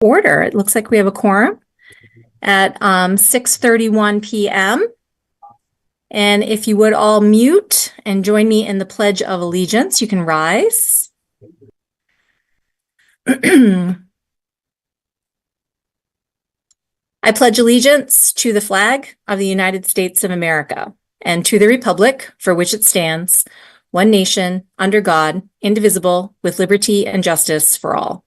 order. It looks like we have a quorum at 6:31 p.m. And if you would all mute and join me in the Pledge of Allegiance, you can rise. I pledge allegiance to the flag of the United States of America and to the republic for which it stands, one nation, under God, indivisible, with liberty and justice for all.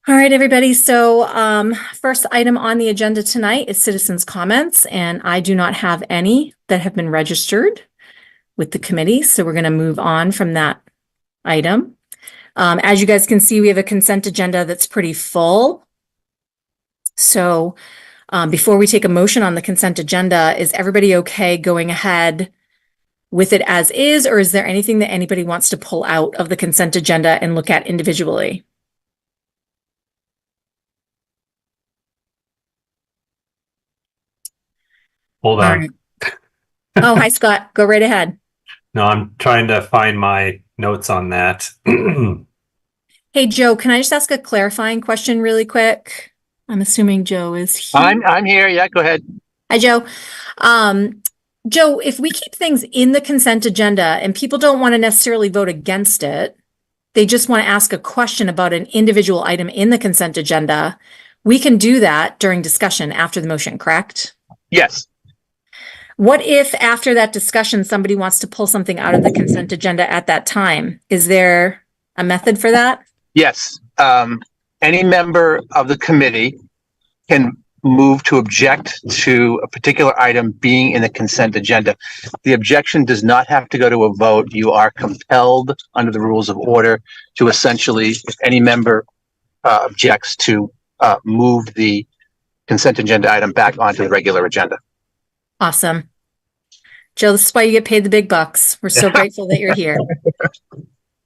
All right, everybody. So first item on the agenda tonight is citizens' comments, and I do not have any that have been registered with the committee. So we're going to move on from that item. As you guys can see, we have a consent agenda that's pretty full. So before we take a motion on the consent agenda, is everybody okay going ahead with it as is, or is there anything that anybody wants to pull out of the consent agenda and look at individually? Hold on. Right. Oh, hi, Scott. Go right ahead. No, I'm trying to find my notes on that. Hey, Joe, can I just ask a clarifying question really quick? I'm assuming Joe is here. I'm here. Yeah, go ahead. Hi, Joe. Joe, if we keep things in the consent agenda and people don't want to necessarily vote against it, they just want to ask a question about an individual item in the consent agenda, we can do that during discussion after the motion, correct? Yes. What if after that discussion, somebody wants to pull something out of the consent agenda at that time? Is there a method for that? Yes. Any member of the committee can move to object to a particular item being in the consent agenda. The objection does not have to go to a vote. You are compelled under the rules of order to essentially, if any member objects, to move the consent agenda item back onto the regular agenda. Awesome. Joe, this is why you get paid the big bucks. We're so grateful that you're here.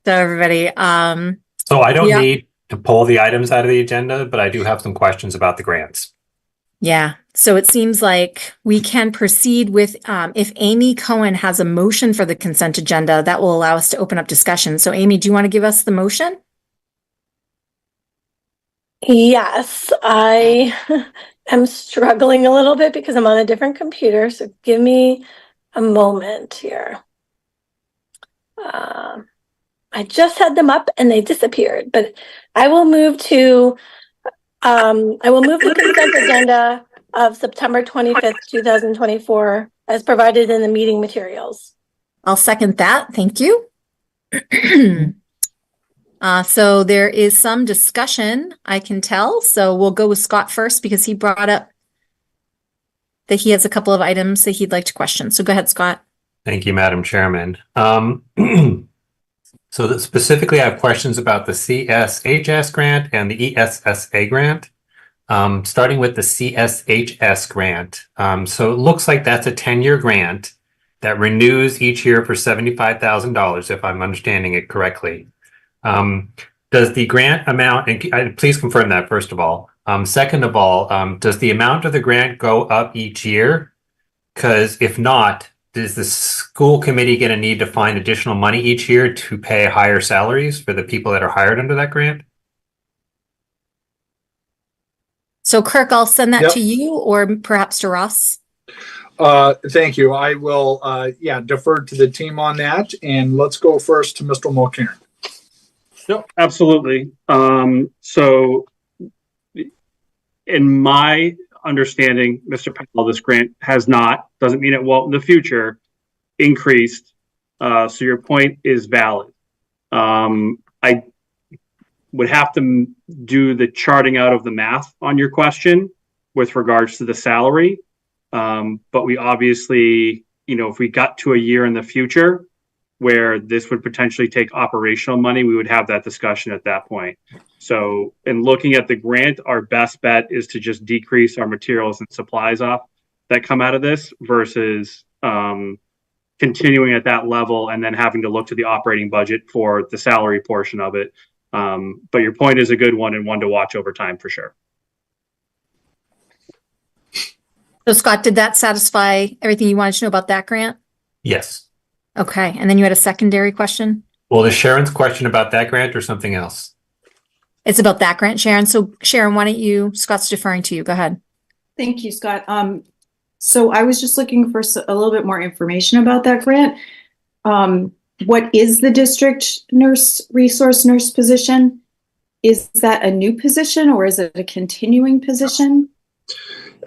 So everybody, so I don't need to pull the items out of the agenda, but I do have some questions about the grants. Yeah. So it seems like we can proceed with, if Amy Cohen has a motion for the consent agenda, that will allow us to open up discussion. So Amy, do you want to give us the motion? Yes, I am struggling a little bit because I'm on a different computer. So give me a moment here. I just had them up and they disappeared, but I will move to the consent agenda of September 25th, 2024 as provided in the meeting materials. I'll second that. Thank you. So there is some discussion, I can tell. So we'll go with Scott first because he brought up that he has a couple of items that he'd like to question. So go ahead, Scott. Thank you, Madam Chairman. So specifically, I have questions about the CSHS grant and the ESSA grant. Starting with the CSHS grant. So it looks like that's a 10-year grant that renews each year for $75,000, if I'm understanding it correctly. Does the grant amount, and please confirm that first of all. Second of all, does the amount of the grant go up each year? Because if not, is the school committee going to need to find additional money each year to pay higher salaries for the people that are hired under that grant? So Kirk, I'll send that to you or perhaps to Ross. Thank you. I will, defer to the team on that. And let's go first to Mr. Mulcairn. Yep, absolutely. So in my understanding, Mr. Powell, this grant doesn't mean it won't in the future, increased. So your point is valid. I would have to do the charting out of the math on your question with regards to the salary. But we obviously, if we got to a year in the future where this would potentially take operational money, we would have that discussion at that point. So in looking at the grant, our best bet is to just decrease our materials and supplies off that come out of this versus continuing at that level and then having to look to the operating budget for the salary portion of it. But your point is a good one and one to watch over time for sure. So Scott, did that satisfy everything you wanted to know about that grant? Yes. Okay. And then you had a secondary question? Well, is Sharon's question about that grant or something else? It's about that grant, Sharon. So Sharon, why don't you, Scott's deferring to you. Go ahead. Thank you, Scott. So I was just looking for a little bit more information about that grant. What is the district resource nurse position? Is that a new position or is it a continuing position?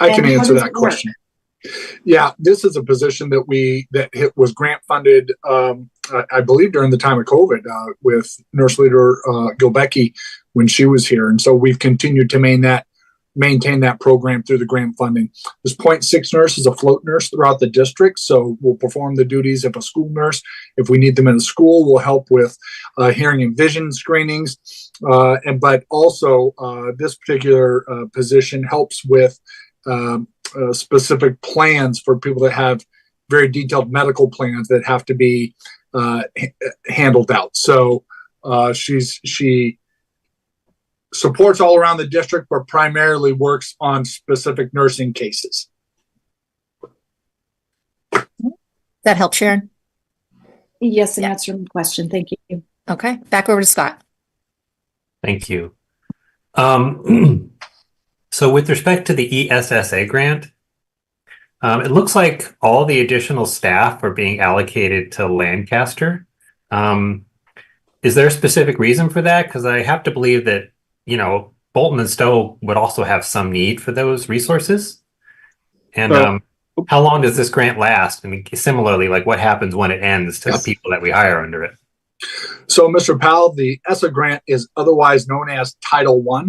I can And how answer does that it work? question. Yeah, this is a position that was grant funded, I believe during the time of COVID, with nurse leader Gilbecki when she was here. And so we've continued to maintain that program through the grant funding. This 0.6 nurse is a float nurse throughout the district, so we'll perform the duties of a school nurse. If we need them in a school, we'll help with hearing and vision screenings. But also this particular position helps with specific plans for people that have very detailed medical plans that have to be handled out. So she supports all around the district, but primarily works on specific nursing cases. Does that help, Sharon? Yes, and Yeah. answer my question. Thank you. Okay, back over to Scott. Thank you. So with respect to the ESSA grant, it looks like all the additional staff are being allocated to Lancaster. Is there a specific reason for that? Because I have to believe that, Bolton and Stowe would also have some need for those resources. And how long does this grant last? I mean, similarly, like what happens when it ends to the people that we hire under it? So, Mr. Powell, the ESSA grant is otherwise known as Title I.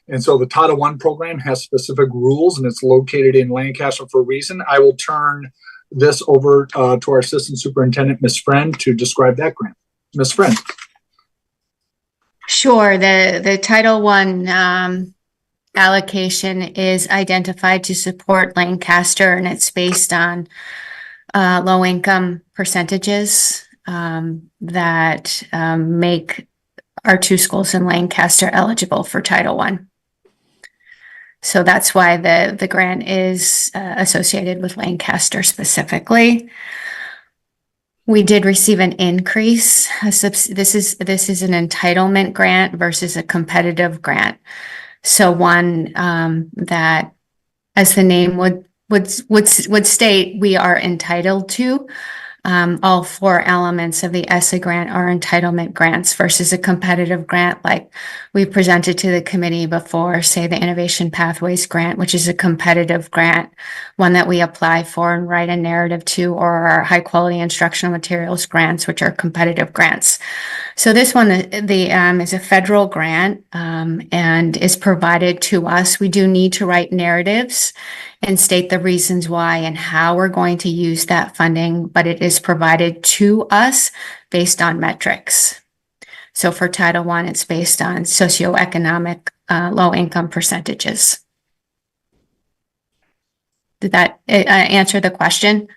And so the Title I program has specific rules, and it's located in Lancaster for a reason. I will turn this over to our Assistant Superintendent, Ms. Friend, to describe that grant. Ms. Friend. Sure. The Title I allocation is identified to support Lancaster, and it's based on low income percentages that make our two schools in Lancaster eligible for Title I. So that's why the grant is associated with Lancaster specifically. We did receive an increase. This is an entitlement grant versus a competitive grant. So one that, as the name would state, we are entitled to. All four elements of the ESSA grant are entitlement grants versus a competitive grant like we presented to the committee before, say the Innovation Pathways grant, which is a competitive grant, one that we apply for and write a narrative to, or our high quality instructional materials grants, which are competitive grants. So this one is a federal grant and is provided to us. We do need to write narratives and state the reasons why and how we're going to use that funding, but it is provided to us based on metrics. So for Title I, it's based on socioeconomic low income percentages. Did that answer the question?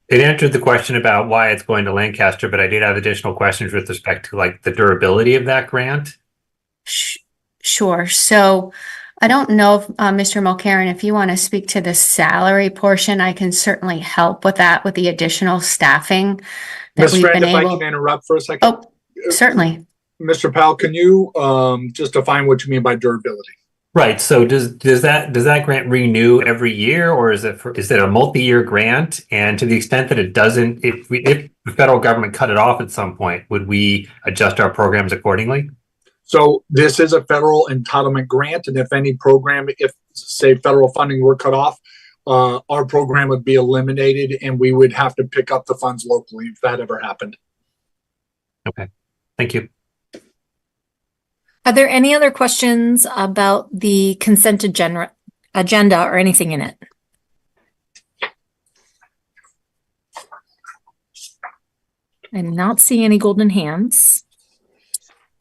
It answered the question about why it's going to Lancaster, but I did have additional questions with respect to like the durability of that grant. Sure. So I don't know if Mr. Mulcairn, if you want to speak to the salary portion, I can certainly help with that with the additional staffing that Ms. we've Friend, been if I able. can interrupt for a second. Oh, certainly. Mr. Powell, can you just define what you mean by durability? Right. So does that grant renew every year, or is it a multi-year grant? And to the extent that it doesn't, if the federal government cut it off at some point, would we adjust our programs accordingly? So this is a federal entitlement grant, and if any program, if say federal funding were cut off, our program would be eliminated, and we would have to pick up the funds locally if that ever happened. Okay, thank you. Are there any other questions about the consent agenda or anything in it? I'm not seeing any golden hands.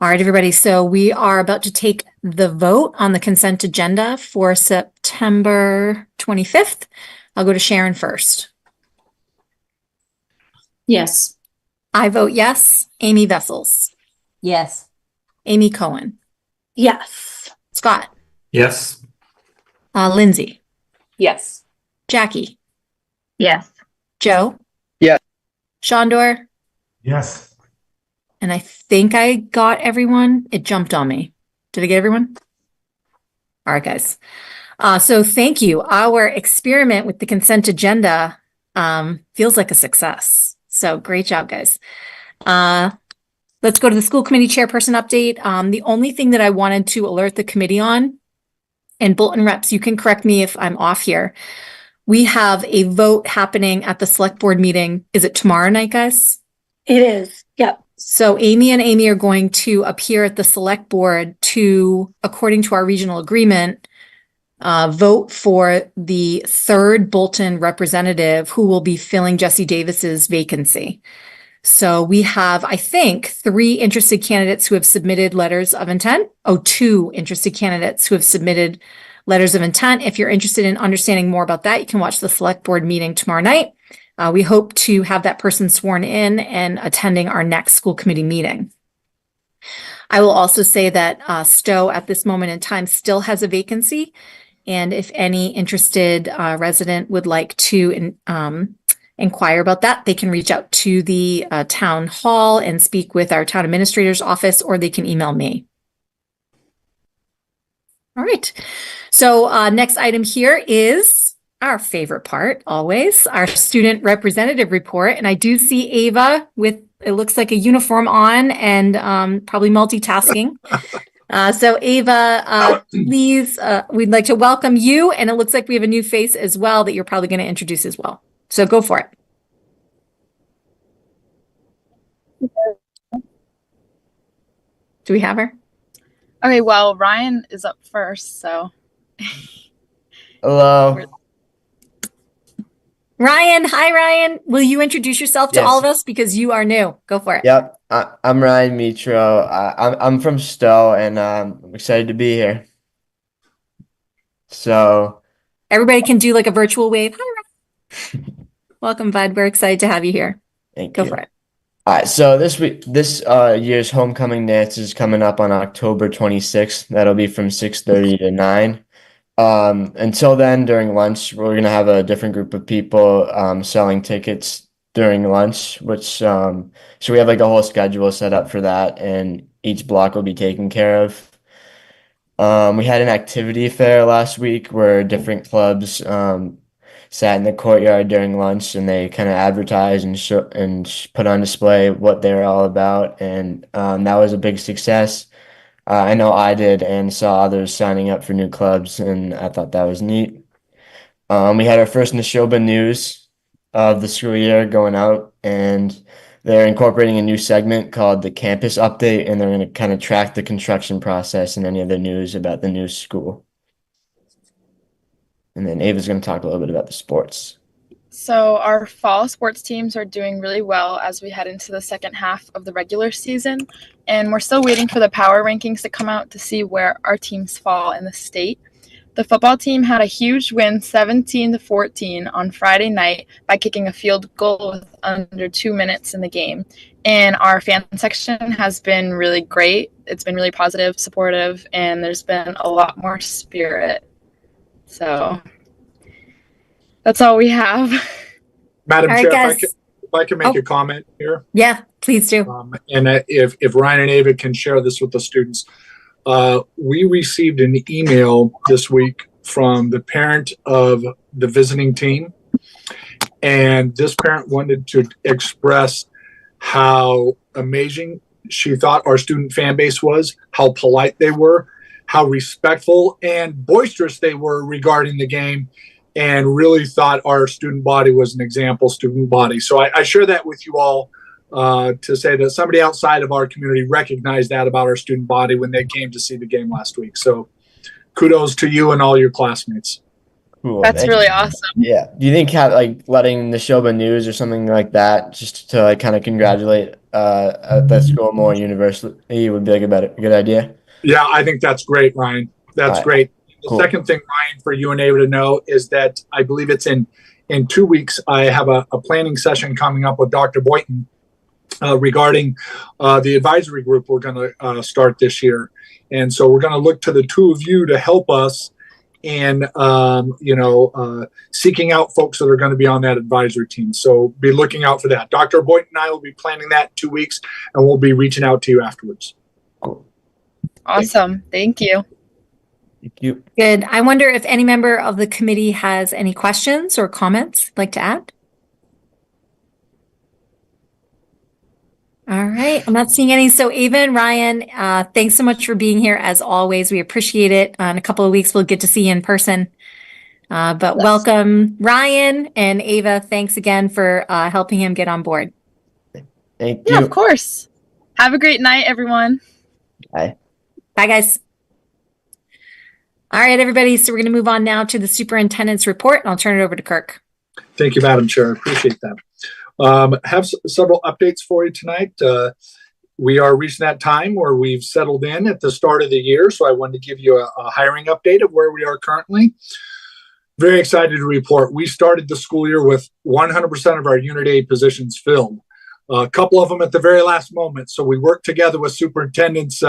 All right, everybody. So we are about to take the vote on the consent agenda for September 25th. I'll go to Sharon first. Yes. I vote yes. Amy Vessels. Yes. Amy Cohen. Yes. Scott. Yes. Lindsay. Yes. Jackie. Yes. Joe. Yes. Shondor. Yes. And I think I got everyone. It jumped on me. Did I get everyone? All right, guys. So thank you. Our experiment with the consent agenda feels like a success. So great job, guys. Let's go to the school committee chairperson update. The only thing that I wanted to alert the committee on, and Bolton reps, you can correct me if I'm off here. We have a vote happening at the select board meeting. Is it tomorrow night, guys? It is. Yep. So Amy and Amy are going to appear at the select board to, according to our regional agreement, vote for the third Bolton representative who will be filling Jesse Davis's vacancy. So we have, I think, 3 interested candidates who have submitted letters of intent. Oh, 2 interested candidates who have submitted letters of intent. If you're interested in understanding more about that, you can watch the select board meeting tomorrow night. We hope to have that person sworn in and attending our next school committee meeting. I will also say that Stowe at this moment in time still has a vacancy. And if any interested resident would like to inquire about that, they can reach out to the town hall and speak with our town administrator's office, or they can email me. All right. So next item here is our favorite part, always, our student representative report. And I do see Ava with, it looks like a uniform on and probably multitasking. So Ava, please, we'd like to welcome you. And it looks like we have a new face as well that you're probably going to introduce as well. So go for it. Do we have her? Okay, well, Ryan is up first, so. Hello. Ryan, hi Ryan. Will you introduce yourself to Yes. all of us because you are new? Go for it. Yep, I'm Ryan Mitro. I'm from Stowe, and I'm excited to be here. So, Everybody can do like a virtual wave. Hi, Ryan. Welcome, bud. We're excited to have you here. thank Go you. for it. All right, so this year's homecoming dance is coming up on October 26th. That'll be from 6:30 to 9. Until then, during lunch, we're gonna have a different group of people selling tickets during lunch, which so we have like a whole schedule set up for that, and each block will be taken care of. We had an activity fair last week where different clubs sat in the courtyard during lunch, and they kind of advertised and put on display what they're all about, and that was a big success. I know I did, and saw others signing up for new clubs, and I thought that was neat. We had our first Neshoba news of the school year going out, and they're incorporating a new segment called the Campus Update, and they're going to kind of track the construction process and any other news about the new school. And then Ava's going to talk a little bit about the sports. So our fall sports teams are doing really well as we head into the second half of the regular season, and we're still waiting for the power rankings to come out to see where our teams fall in the state. The football team had a huge win, 17-14 on Friday night by kicking a field goal with under 2 minutes in the game. And our fan section has been really great. It's been really positive, supportive, and there's been a lot more spirit. So that's all we have. Madam All right, Chair, guys. if I can make a comment here. Yeah, please do. And if Ryan and Ava can share this with the students. We received an email this week from the parent of the visiting team. And this parent wanted to express how amazing she thought our student fan base was, how polite they were, how respectful and boisterous they were regarding the game, and really thought our student body was an example student body. So I share that with you all to say that somebody outside of our community recognized that about our student body when they came to see the game last week. So kudos to you and all your classmates. Cool. That's really awesome. Yeah. Do you think letting the Neshoba News or something like that, just to like kind of congratulate the school more universally, would be like a good idea? Yeah, I think that's great, Ryan. That's great. The Cool. second thing, Ryan, for you and Ava to know is that I believe it's in 2 weeks. I have a planning session coming up with Dr. Boynton regarding the advisory group we're going to start this year. And so we're going to look to the two of you to help us and seeking out folks that are going to be on that advisory team. So be looking out for that. Dr. Boynton and I will be planning that in 2 weeks, and we'll be reaching out to you afterwards. Awesome. Thank you. Thank you. Good. I wonder if any member of the committee has any questions or comments they'd like to add? All right. I'm not seeing any. So Ava and Ryan, thanks so much for being here as always. We appreciate it. In a couple of weeks, we'll get to see you in person. But welcome, Ryan and Ava. Thanks again for helping him get on board. Thank Yeah, you. of course. Have a great night, everyone. Bye. Bye, guys. All right, everybody. So we're going to move on now to the superintendent's report, and I'll turn it over to Kirk. Thank you, Madam Chair. I appreciate that. Have several updates for you tonight. We are reaching that time where we've settled in at the start of the year, so I wanted to give you a hiring update of where we are currently. Very excited to report. We started the school year with 100% of our Unit A positions filled. A couple of them at the very last moment, so we worked together with superintendents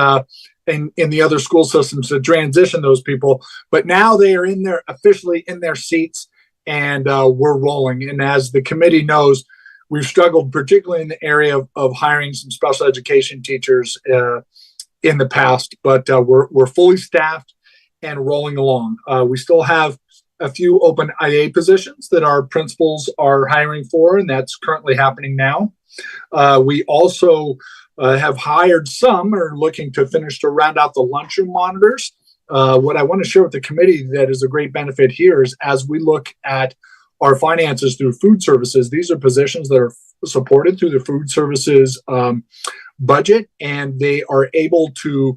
in the other school systems to transition those people. But now they are officially in their seats, and we're rolling. And as the committee knows, we've struggled particularly in the area of hiring some special education teachers in the past, but we're fully staffed and rolling along. We still have a few open IA positions that our principals are hiring for, and that's currently happening now. We also have hired some, or looking to finish to round out the lunchroom monitors. What I want to share with the committee that is a great benefit here is as we look at our finances through food services, these are positions that are supported through the food services budget, and they are able to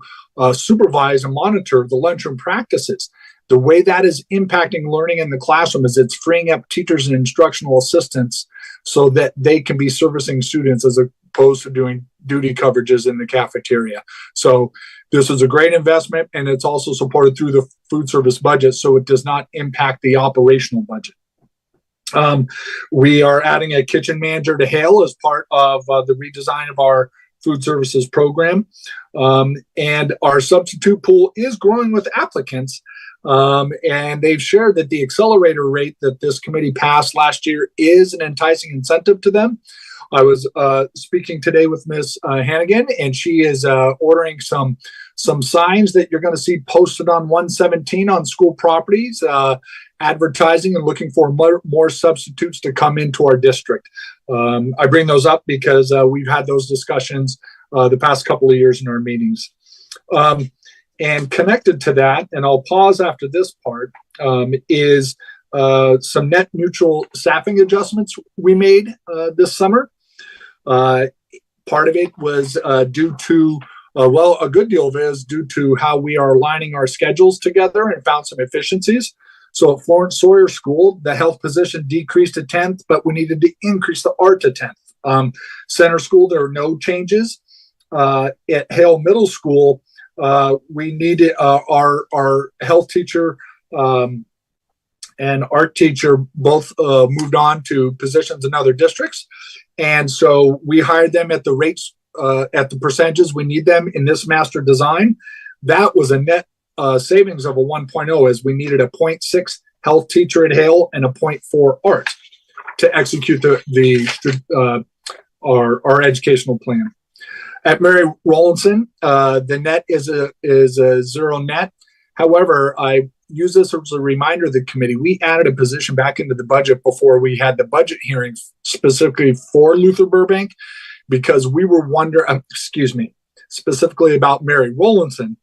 supervise and monitor the lunchroom practices. The way that is impacting learning in the classroom is it's freeing up teachers and instructional assistants so that they can be servicing students as opposed to doing duty coverages in the cafeteria. So this is a great investment, and it's also supported through the food service budget, so it does not impact the operational budget. We are adding a kitchen manager to Hale as part of the redesign of our food services program. And our substitute pool is growing with applicants. And they've shared that the accelerator rate that this committee passed last year is an enticing incentive to them. I was speaking today with Ms. Hannigan, and she is ordering some signs that you're going to see posted on 117 on school properties, advertising and looking for more substitutes to come into our district. I bring those up because we've had those discussions the past couple of years in our meetings. And connected to that, and I'll pause after this part, is some net neutral staffing adjustments we made this summer. Part of it was due to, a good deal of it is due to how we are aligning our schedules together and found some efficiencies. So at Florence Sawyer School, the health position decreased to 10th, but we needed to increase the art to 10th. Center School, there are no changes. At Hale Middle School, we needed our health teacher and art teacher both moved on to positions in other districts. And so we hired them at the rates, at the percentages we need them in this master design. That was a net savings of a 1.0, as we needed a 0.6 health teacher at Hale and a 0.4 art to execute our educational plan. At Mary Rowlandson, the net is a zero net. However, I use this as a reminder to the committee. We added a position back into the budget before we had the budget hearings specifically for Luther Burbank, because we were wondering, specifically about Mary Rowlandson,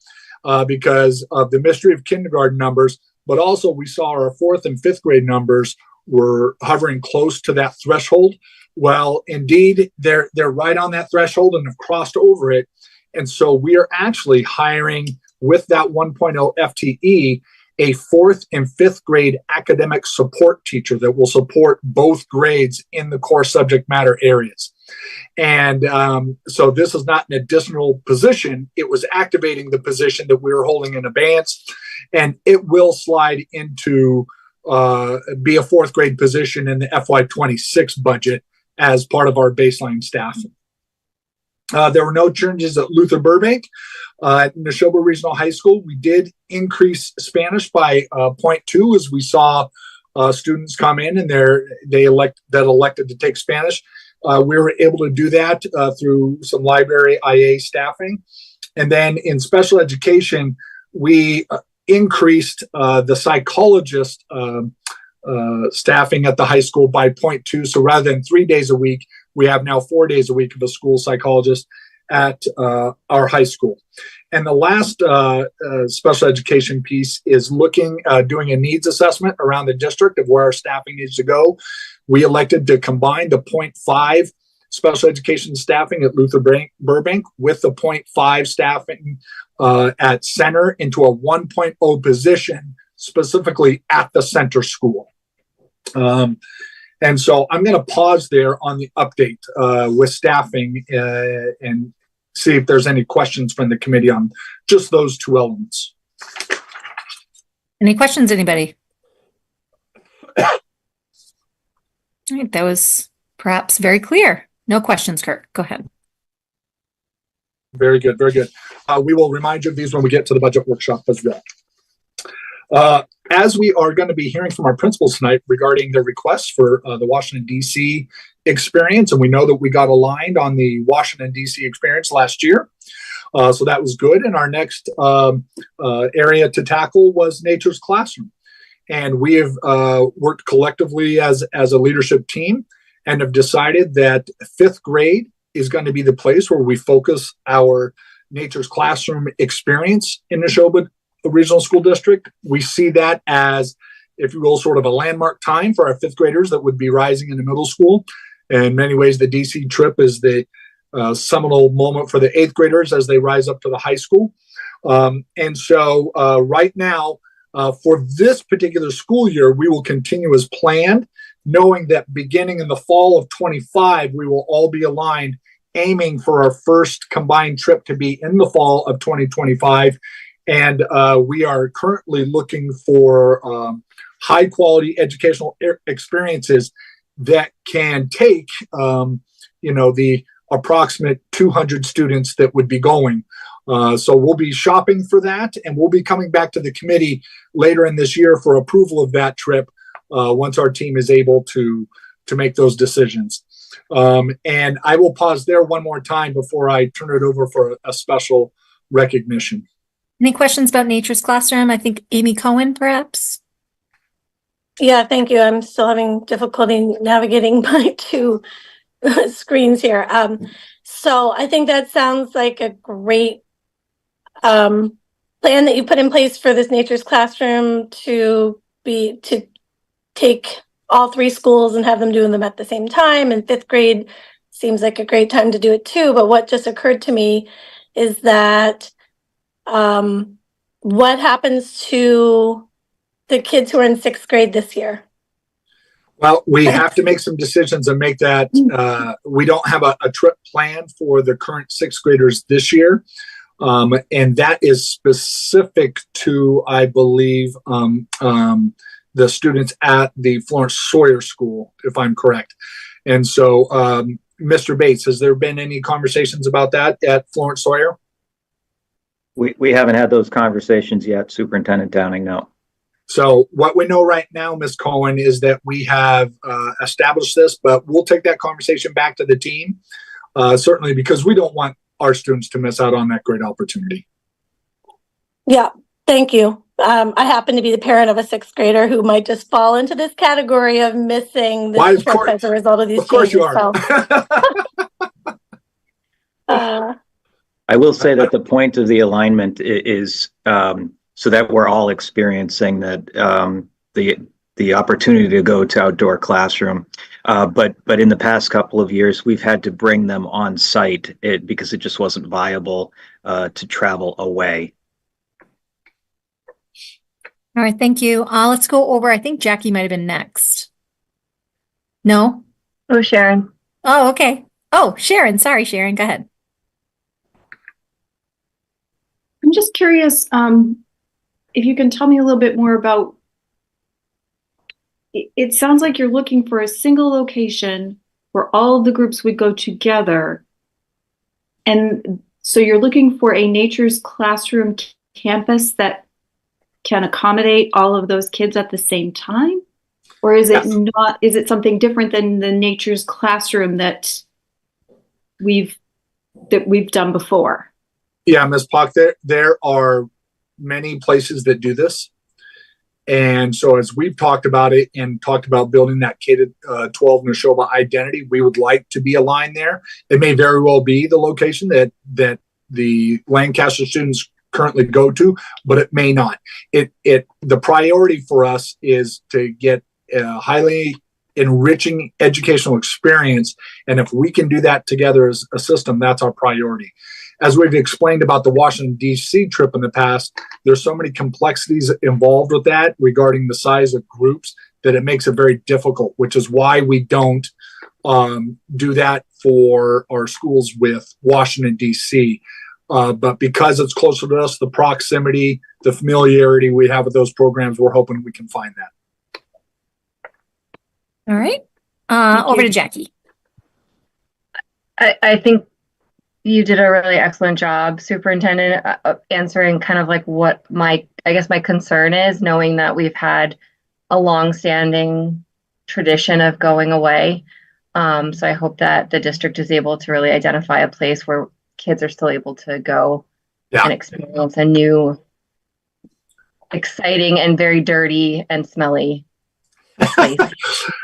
because of the mystery of kindergarten numbers, but also we saw our 4th and 5th grade numbers were hovering close to that threshold. Well, indeed, they're right on that threshold and have crossed over it. And so we are actually hiring with that 1.0 FTE a 4th and 5th grade academic support teacher that will support both grades in the core subject matter areas. And so this is not an additional position. It was activating the position that we were holding in abeyance, and it will slide into be a 4th grade position in the FY26 budget as part of our baseline staffing. There were no changes at Luther Burbank. At Neshoba Regional High School, we did increase Spanish by 0.2 as we saw students come in and elected to take Spanish. We were able to do that through some library IA staffing. And then in special education, we increased the psychologist staffing at the high school by 0.2. So rather than 3 days a week, we have now 4 days a week of a school psychologist at our high school. And the last special education piece is doing a needs assessment around the district of where our staffing needs to go. We elected to combine the 0.5 special education staffing at Luther Burbank with the 0.5 staffing at center into a 1.0 position specifically at the center school. And so I'm going to pause there on the update with staffing and see if there's any questions from the committee on just those two elements. Any questions, anybody? All right, that was perhaps very clear. No questions, Kurt. Go ahead. Very good, very good. We will remind you of these when we get to the budget workshop as well. As we are going to be hearing from our principals tonight regarding their requests for the Washington, D.C. experience, and we know that we got aligned on the Washington, D.C. experience last year. So that was good. And our next area to tackle was Nature's Classroom. And we have worked collectively as a leadership team and have decided that fifth grade is going to be the place where we focus our Nature's Classroom experience in Neshoba Regional School District. We see that as, if you will, sort of a landmark time for our fifth graders that would be rising into middle school. In many ways, the DC trip is the seminal moment for the eighth graders as they rise up to the high school. And so right now, for this particular school year, we will continue as planned, knowing that beginning in the fall of 25, we will all be aligned, aiming for our first combined trip to be in the fall of 2025. And we are currently looking for high quality educational experiences that can take, the approximate 200 students that would be going. So we'll be shopping for that, and we'll be coming back to the committee later in this year for approval of that trip once our team is able to make those decisions. And I will pause there one more time before I turn it over for a special recognition. Any questions about Nature's Classroom? I think Amy Cohen, perhaps. Yeah, thank you. I'm still having difficulty navigating my two screens here. So I think that sounds like a great plan that you put in place for this Nature's Classroom to take all three schools and have them doing them at the same time. And fifth grade seems like a great time to do it too. But what just occurred to me is that what happens to the kids who are in sixth grade this year? Well, we have to make some decisions and make that. We don't have a trip planned for the current sixth graders this year. And that is specific to, I believe, the students at the Florence Sawyer School, if I'm correct. And so, Mr. Bates, has there been any conversations about that at Florence Sawyer? We haven't had those conversations yet, Superintendent Downing, no. So what we know right now, Ms. Cohen, is that we have established this, but we'll take that conversation back to the team, certainly because we don't want our students to miss out on that great opportunity. Yeah, thank you. I happen to be the parent of a sixth grader who might just fall into this category of missing this trip as a result of these changes. Of course you are. I will say that the point of the alignment is so that we're all experiencing that the opportunity to go to outdoor classroom. But in the past couple of years, we've had to bring them on site because it just wasn't viable to travel away. All right, thank you. Let's go over, I think Jackie might have been next. No? Oh, Sharon. Oh, okay. Oh, Sharon. Sorry, Sharon. Go ahead. I'm just curious if you can tell me a little bit more about, it sounds like you're looking for a single location where all of the groups would go together. And so you're looking for a nature's classroom campus that can accommodate all of those kids at the same time? Or is it not, is it something different than the nature's classroom that we've done before? Yeah, Ms. Pock, there are many places that do this. And so as we've talked about it and talked about building that K-12 Neshoba identity, we would like to be aligned there. It may very well be the location that the Lancaster students currently go to, but it may not. The priority for us is to get a highly enriching educational experience. And if we can do that together as a system, that's our priority. As we've explained about the Washington, D.C. trip in the past, there's so many complexities involved with that regarding the size of groups that it makes it very difficult, which is why we don't do that for our schools with Washington, D.C. But because it's closer to us, the proximity, the familiarity we have with those programs, we're hoping we can find that. All right. Over to Jackie. I think you did a really excellent job, Superintendent, answering kind of like what my concern is, knowing that we've had a long-standing tradition of going away. So I hope that the district is able to really identify a place where kids are still able to go and experience a new, exciting and very dirty and smelly place.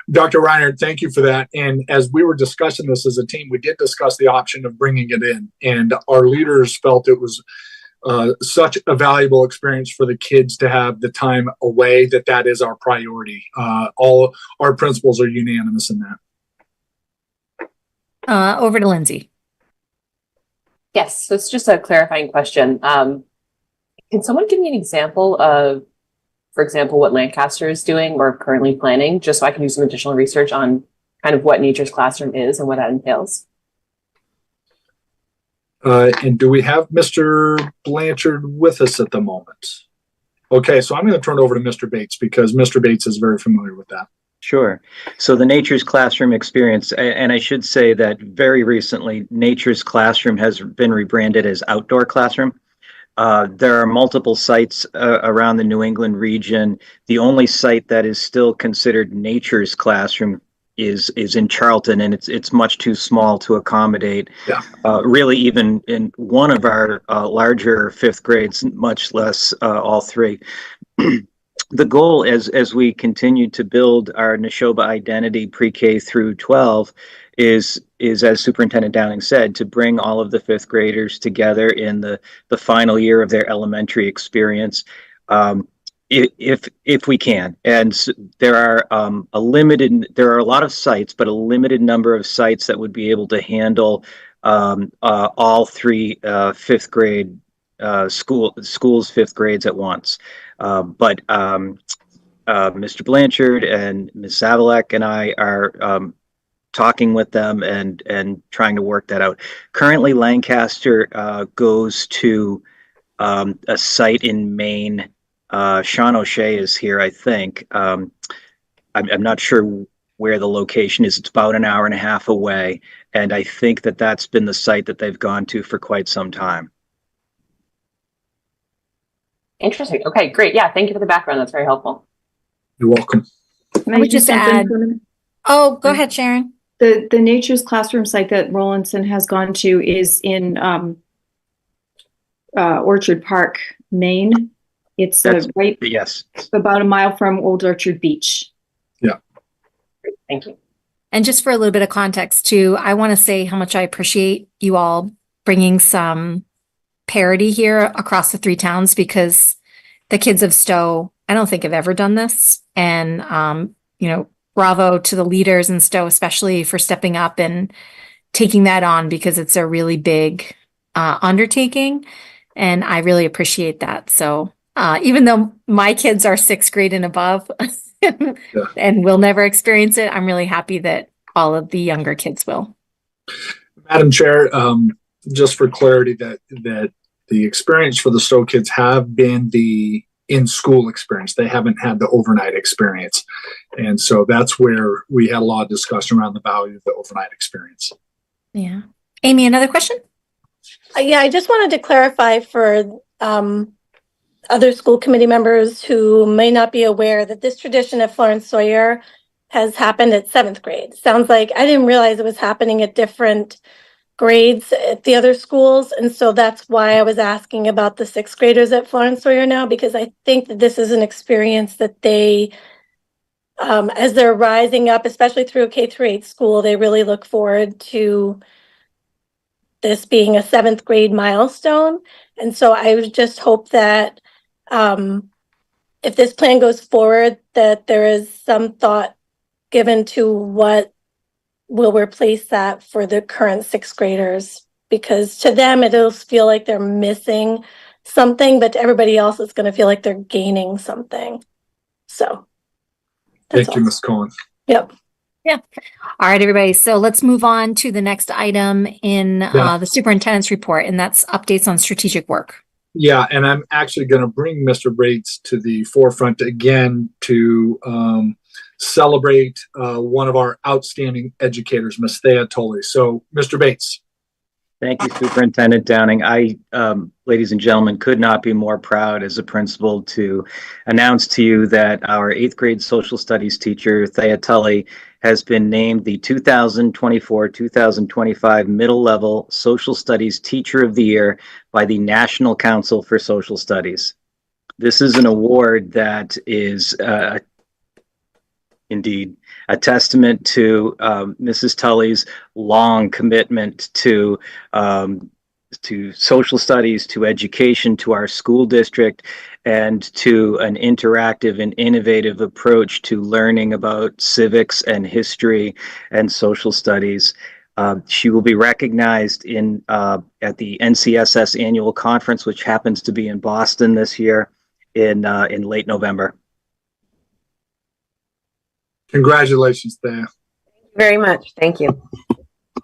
Dr. Reiner, thank you for that. And as we were discussing this as a team, we did discuss the option of bringing it in. And our leaders felt it was such a valuable experience for the kids to have the time away that is our priority. All our principals are unanimous in that. Over to Lindsay. Yes, so it's just a clarifying question. Can someone give me an example of, for example, what Lancaster is doing or currently planning, just so I can do some additional research on kind of what Nature's Classroom is and what that entails? And do we have Mr. Blanchard with us at the moment? Okay, so I'm going to turn it over to Mr. Bates because Mr. Bates is very familiar with that. Sure. So the Nature's Classroom experience, and I should say that very recently, Nature's Classroom has been rebranded as Outdoor Classroom. There are multiple sites around the New England region. The only site that is still considered Nature's Classroom is in Charlton, and it's much too small to accommodate really even in one of our larger fifth grades, much less all three. The goal as we continue to build our Neshoba identity pre-K through 12 is as Superintendent Downing said, to bring all of the fifth graders together in the final year of their elementary experience, if we can. And there are a lot of sites, but a limited number of sites that would be able to handle all three fifth grade schools fifth grades at once. But Mr. Blanchard and Ms. Savalek and I are talking with them and trying to work that out. Currently, Lancaster goes to a site in Maine. Sean O'Shea is here, I think. I'm not sure where the location is. It's about an hour and a half away. And I think that's been the site that they've gone to for quite some time. Interesting. Okay, great. Yeah, thank you for the background. That's very helpful. You're welcome. I would just add. Oh, go ahead, Sharon. The Nature's Classroom site that Rollinson has gone to is in Orchard Park, Maine. It's right about a mile from Old Orchard Beach. Yeah. Great. Thank you. And just for a little bit of context too, I want to say how much I appreciate you all bringing some parity here across the three towns, because the kids of Stowe, I don't think have ever done this. And, bravo to the leaders in Stowe, especially for stepping up and taking that on, because it's a really big undertaking. And I really appreciate that. So even though my kids are sixth grade and above and will never experience it, I'm really happy that all of the younger kids will. Madam Chair, just for clarity, that the experience for the Stowe kids have been the in-school experience. They haven't had the overnight experience. And so that's where we had a lot of discussion around the value of the overnight experience. Yeah. Amy, another question? Yeah, I just wanted to clarify for other school committee members who may not be aware that this tradition at Florence Sawyer has happened at 7th grade. Sounds like I didn't realize it was happening at different grades at the other schools. And so that's why I was asking about the 6th graders at Florence Sawyer now, because I think that this is an experience that they, as they're rising up, especially through a K-8 school, they really look forward to this being a 7th grade milestone. And so I would just hope that if this plan goes forward, that there is some thought given to what will replace that for the current 6th graders, because to them, it'll feel like they're missing something, but to everybody else, it's going to feel like they're gaining something. So. Thank you, Ms. Cohen. Yep. Yeah. All right, everybody. So let's move on to the next item in the superintendent's report, and that's updates on strategic work. Yeah, and I'm actually going to bring Mr. Bates to the forefront again to celebrate one of our outstanding educators, Ms. Thea Tolley. So, Mr. Bates. Thank you, Superintendent Downing. I, ladies and gentlemen, could not be more proud as a principal to announce to you that our 8th grade social studies teacher, Thea Tully, has been named the 2024-2025 Middle Level Social Studies Teacher of the Year by the National Council for Social Studies. This is an award that is indeed a testament to Mrs. Tully's long commitment to social studies, to education, to our school district, and to an interactive and innovative approach to learning about civics and history and social studies. She will be recognized at the NCSS annual conference, which happens to be in Boston this year in late November. Congratulations, Thea. Very much. Thank you.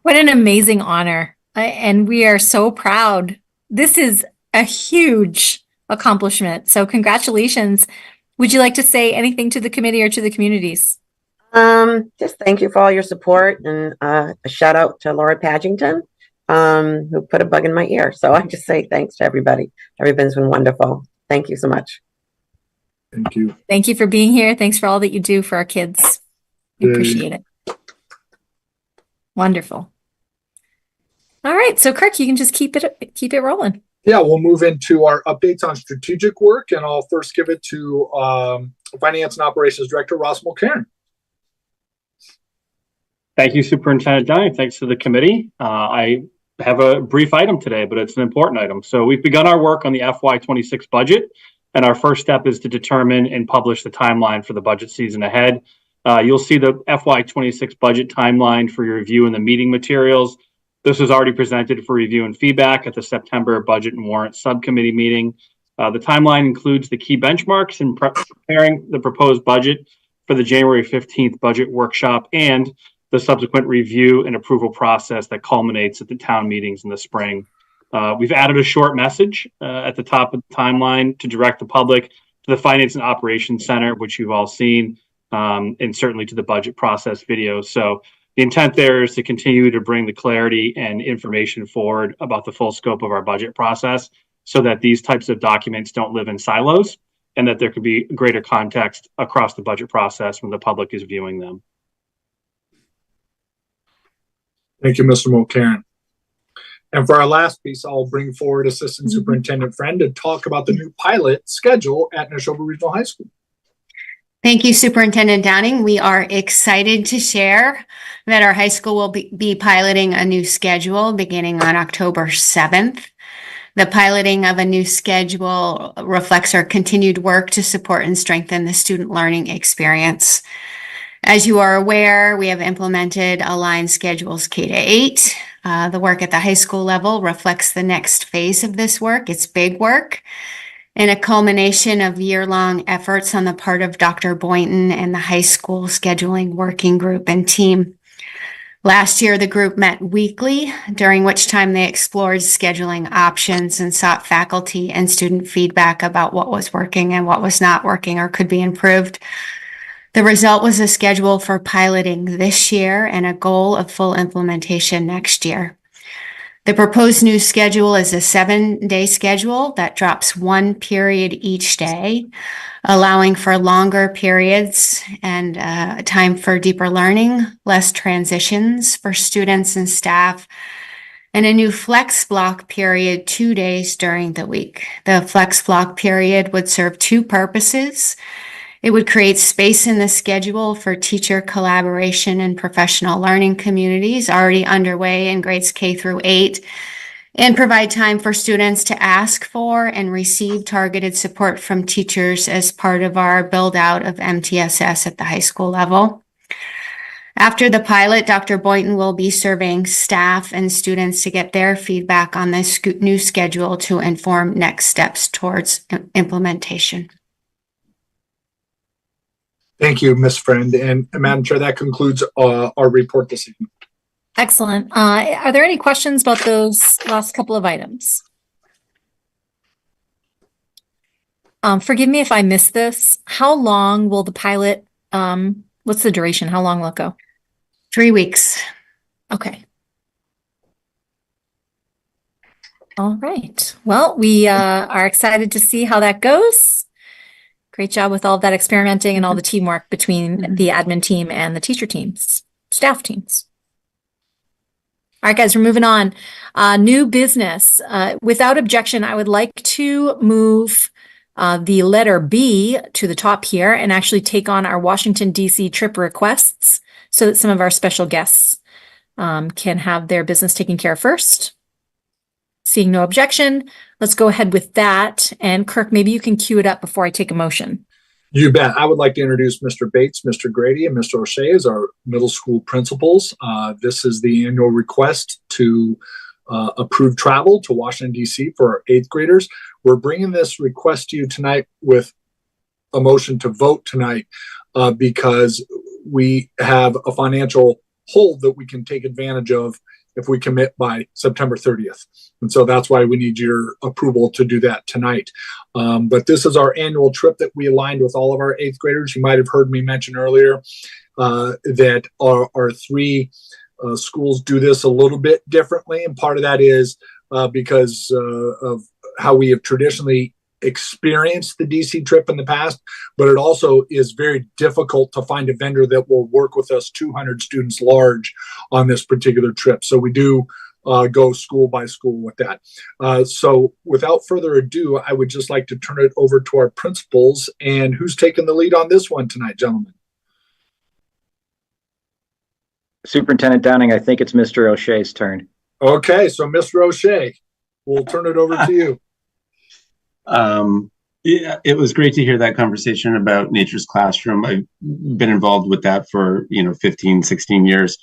What an amazing honor. And we are so proud. This is a huge accomplishment. So congratulations. Would you like to say anything to the committee or to the communities? Just thank you for all your support, and a shout out to Laura Padgington, who put a bug in my ear. So I just say thanks to everybody. Everybody's been wonderful. Thank you so much. Thank you. Thank you for being here. Thanks for all that you do for our kids. We appreciate it. Wonderful. All right. So Kirk, you can just keep it rolling. Yeah, we'll move into our updates on strategic work, and I'll first give it to Finance and Operations Director Ross Mulcairn. Thank you, Superintendent Downing. Thanks to the committee. I have a brief item today, but it's an important item. So we've begun our work on the FY26 budget, and our first step is to determine and publish the timeline for the budget season ahead. You'll see the FY26 budget timeline for your review in the meeting materials. This was already presented for review and feedback at the September Budget and Warrant Subcommittee meeting. The timeline includes the key benchmarks in preparing the proposed budget for the January 15th budget workshop and the subsequent review and approval process that culminates at the town meetings in the spring. We've added a short message at the top of the timeline to direct the public to the Finance and Operations Center, which you've all seen, and certainly to the budget process video. So the intent there is to continue to bring the clarity and information forward about the full scope of our budget process so that these types of documents don't live in silos and that there could be greater context across the budget process when the public is viewing them. Thank you, Mr. Mulcairn. And for our last piece, I'll bring forward Assistant Superintendent Friend to talk about the new pilot schedule at Neshoba Regional High School. Thank you, Superintendent Downing. We are excited to share that our high school will be piloting a new schedule beginning on October 7th. The piloting of a new schedule reflects our continued work to support and strengthen the student learning experience. As you are aware, we have implemented aligned schedules K-8. The work at the high school level reflects the next phase of this work. It's big work and a culmination of year-long efforts on the part of Dr. Boynton and the high school scheduling working group and team. Last year, the group met weekly, during which time they explored scheduling options and sought faculty and student feedback about what was working and what was not working or could be improved. The result was a schedule for piloting this year and a goal of full implementation next year. The proposed new schedule is a 7-day schedule that drops 1 period each day, allowing for longer periods and time for deeper learning, less transitions for students and staff, and a new flex block period 2 days during the week. The flex block period would serve 2 purposes. It would create space in the schedule for teacher collaboration and professional learning communities already underway in grades K through 8, and provide time for students to ask for and receive targeted support from teachers as part of our build out of MTSS at the high school level. After the pilot, Dr. Boynton will be surveying staff and students to get their feedback on this new schedule to inform next steps towards implementation. Thank you, Ms. Friend. And Madam Chair, that concludes our report this evening. Excellent. Are there any questions about those last couple of items? Forgive me if I missed this. How long will the pilot, what's the duration? How long will it go? 3 weeks. Okay. All right. Well, we are excited to see how that goes. Great job with all of that experimenting and all the teamwork between the admin team and the teacher teams, staff teams. All right, guys, we're moving on. New business. Without objection, I would like to move the letter B to the top here and actually take on our Washington, D.C. trip requests so that some of our special guests can have their business taken care of first. Seeing no objection, let's go ahead with that. And Kirk, maybe you can cue it up before I take a motion. You bet. I would like to introduce Mr. Bates, Mr. Grady, and Mr. O'Shea as our middle school principals. This is the annual request to approve travel to Washington, D.C. for our 8th graders. We're bringing this request to you tonight with a motion to vote tonight because we have a financial hold that we can take advantage of if we commit by September 30th. And so that's why we need your approval to do that tonight. But this is our annual trip that we aligned with all of our 8th graders. You might have heard me mention earlier that our 3 schools do this a little bit differently. And part of that is because of how we have traditionally experienced the DC trip in the past, but it also is very difficult to find a vendor that will work with us 200 students large on this particular trip. So we do go school by school with that. So without further ado, I would just like to turn it over to our principals. And who's taking the lead on this one tonight, gentlemen? Superintendent Downing, I think it's Mr. O'Shea's turn. Okay, so Mr. O'Shea, we'll turn it over to you. Yeah, it was great to hear that conversation about Nature's Classroom. I've been involved with that for 15, 16 years,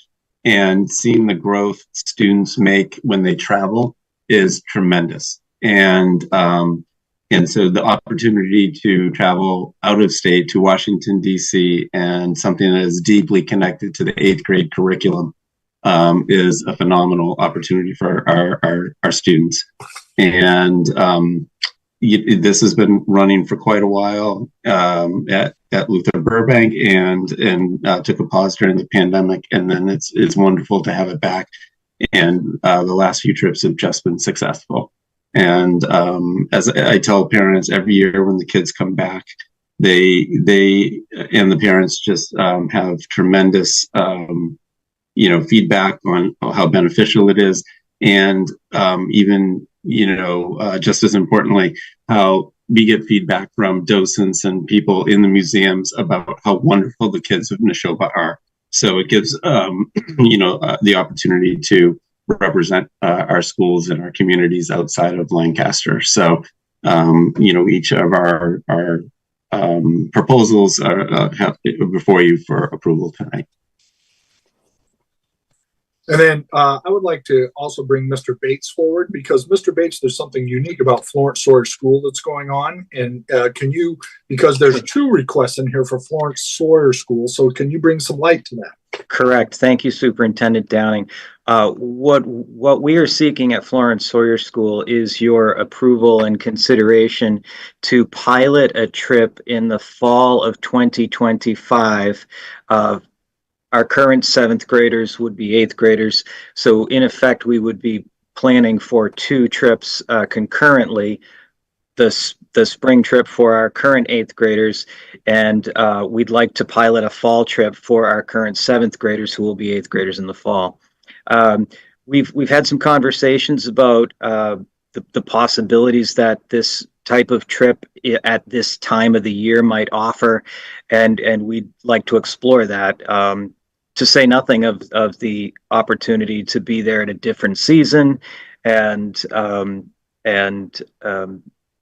and seeing the growth students make when they travel is tremendous. And so the opportunity to travel out of state to Washington, D.C. and something that is deeply connected to the 8th grade curriculum is a phenomenal opportunity for our students. And this has been running for quite a while at Luther Burbank and took a pause during the pandemic. And then it's wonderful to have it back. And the last few trips have just been successful. And as I tell parents every year when the kids come back, they and the parents just have tremendous feedback on how beneficial it is. And even just as importantly, how we get feedback from docents and people in the museums about how wonderful the kids of Neshoba are. So it gives, the opportunity to represent our schools and our communities outside of Lancaster. So, each of our proposals have before you for approval tonight. And then I would like to also bring Mr. Bates forward because Mr. Bates, there's something unique about Florence Sawyer School that's going on. And because there's 2 requests in here for Florence Sawyer School, so can you bring some light to that? Correct. Thank you, Superintendent Downing. What we are seeking at Florence Sawyer School is your approval and consideration to pilot a trip in the fall of 2025. Our current 7th graders would be 8th graders. So in effect, we would be planning for 2 trips concurrently. The spring trip for our current 8th graders, and we'd like to pilot a fall trip for our current 7th graders who will be 8th graders in the fall. We've had some conversations about the possibilities that this type of trip at this time of the year might offer, and we'd like to explore that. To say nothing of the opportunity to be there at a different season, and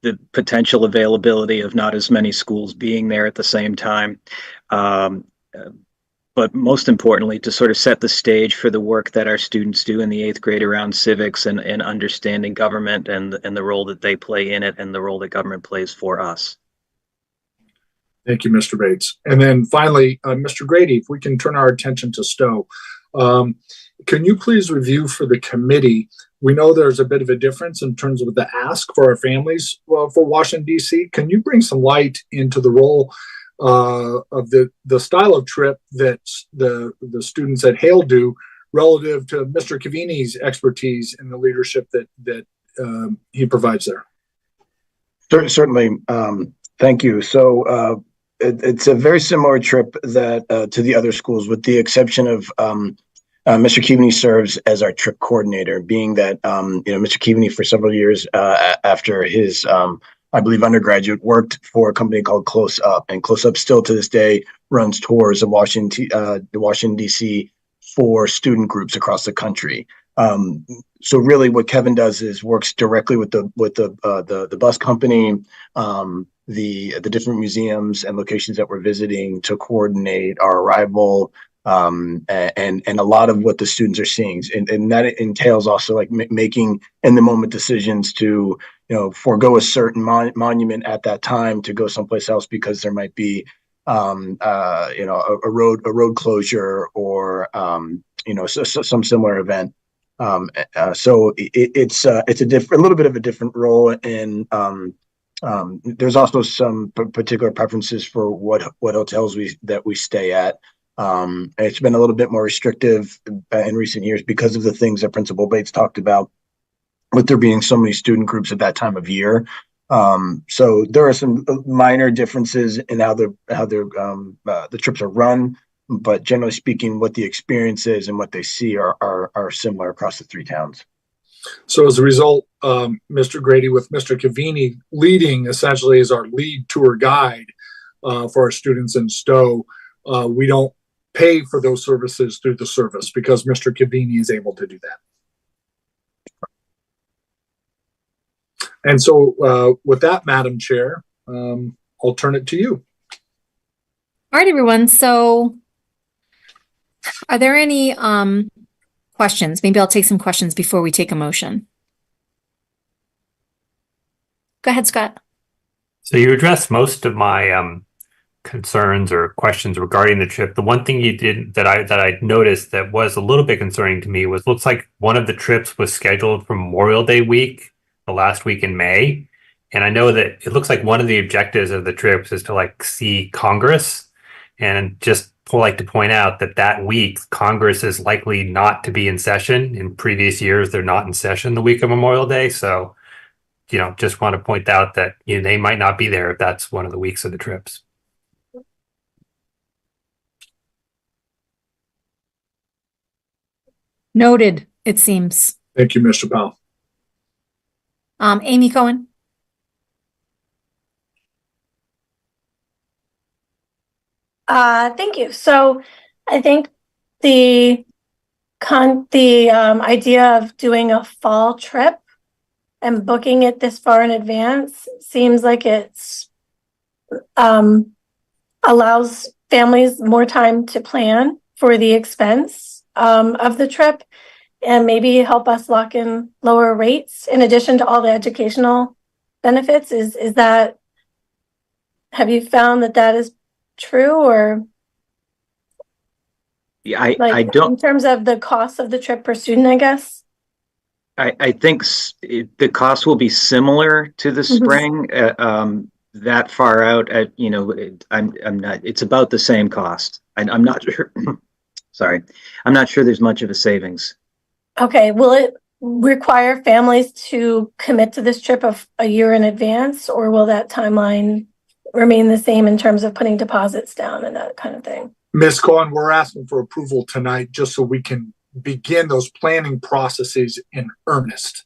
the potential availability of not as many schools being there at the same time. But most importantly, to sort of set the stage for the work that our students do in the 8th grade around civics and understanding government and the role that they play in it and the role that government plays for us. Thank you, Mr. Bates. And then finally, Mr. Grady, if we can turn our attention to Stowe. Can you please review for the committee? We know there's a bit of a difference in terms of the ask for our families for Washington, D.C. Can you bring some light into the role of the style of trip that the students at Hale do relative to Mr. Cavini's expertise and the leadership that he provides there? Certainly. Thank you. So it's a very similar trip that to the other schools, with the exception of Mr. Keaveney serves as our trip coordinator, being that Mr. Keaveney for several years after his I believe undergraduate worked for a company called Close Up, and Close Up still to this day runs tours of Washington D.C. for student groups across the country. So really, what Kevin does is works directly with the bus company, the different museums and locations that we're visiting to coordinate our arrival. And a lot of what the students are seeing, and that entails also like making in the moment decisions to forego a certain monument at that time to go someplace else because there might be a road closure or some similar event. So it's a little bit of a different role, and there's also some particular preferences for what hotels that we stay at. It's been a little bit more restrictive in recent years because of the things that Principal Bates talked about, with there being so many student groups at that time of year. So there are some minor differences in how the trips are run, but generally speaking, what the experience is and what they see are similar across the 3 towns. So as a result, Mr. Grady, with Mr. Cavini leading essentially as our lead tour guide for our students in Stowe, we don't pay for those services through the service because Mr. Cavini is able to do that. And so with that, Madam Chair, I'll turn it to you. All right, everyone. So are there any questions? Maybe I'll take some questions before we take a motion. Go ahead, Scott. So you addressed most of my concerns or questions regarding the trip. The one thing you did that I noticed that was a little bit concerning to me was, looks like one of the trips was scheduled for Memorial Day week, the last week in May. And I know that it looks like one of the objectives of the trips is to see Congress, and just like to point out that week Congress is likely not to be in session. In previous years, they're not in session the week of Memorial Day. So, just want to point out that they might not be there if that's one of the weeks of the trips. Noted, it seems. Thank you, Mr. Powell. Amy Cohen. Thank you. So I think the idea of doing a fall trip and booking it this far in advance seems like it's allows families more time to plan for the expense of the trip, and maybe help us lock in lower rates in addition to all the educational benefits. Is that, have you found that is true? Or Yeah, I don't. In terms of the cost of the trip per student, I guess. I think the cost will be similar to the spring. That far out, I'm not. It's about the same cost. I'm not sure. Sorry, I'm not sure there's much of a savings. Okay, will it require families to commit to this trip of a year in advance, or will that timeline remain the same in terms of putting deposits down and that kind of thing? Ms. Cohen, we're asking for approval tonight just so we can begin those planning processes in earnest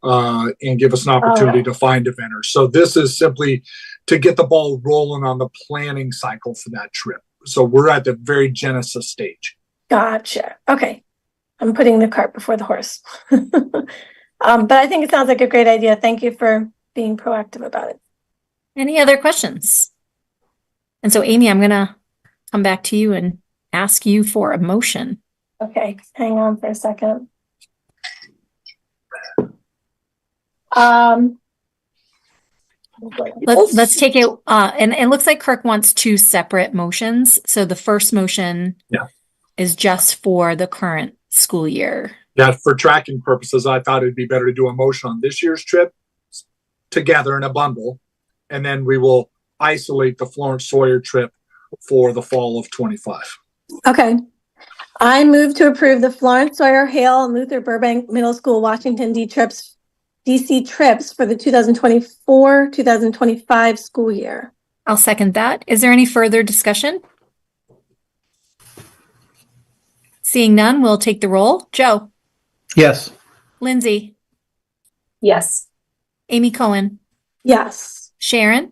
and give us an opportunity to find a vendor. So this is simply to get the ball rolling on the planning cycle for that trip. So we're at the very genesis stage. Gotcha. Okay. I'm putting the cart before the horse. But I think it sounds like a great idea. Thank you for being proactive about it. Any other questions? And so Amy, I'm going to come back to you and ask you for a motion. Okay, hang on for a second. Let's take it. And it looks like Kirk wants two separate motions. So the first motion is just for the current school year. Yeah, for tracking purposes, I thought it'd be better to do a motion on this year's trip together in a bundle, and then we will isolate the Florence Sawyer trip for the fall of 25. Okay. I move to approve the Florence Sawyer Hale and Luther Burbank Middle School Washington DC trips for the 2024-2025 school year. I'll second that. Is there any further discussion? Seeing none, we'll take the roll. Joe? Yes. Lindsay? Yes. Amy Cohen? Yes. Sharon?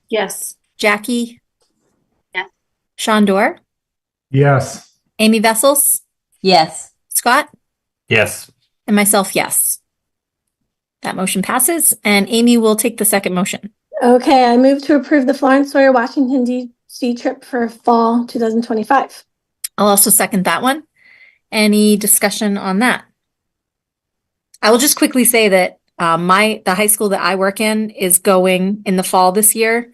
Yes. Jackie? Yes. Shondor? Yes. Amy Vessels? Yes. Scott? Yes. And myself, yes. That motion passes, and Amy will take the second motion. Okay, I move to approve the Florence Sawyer Washington DC trip for fall 2025. I'll also second that one. Any discussion on that? I will just quickly say that the high school that I work in is going in the fall this year,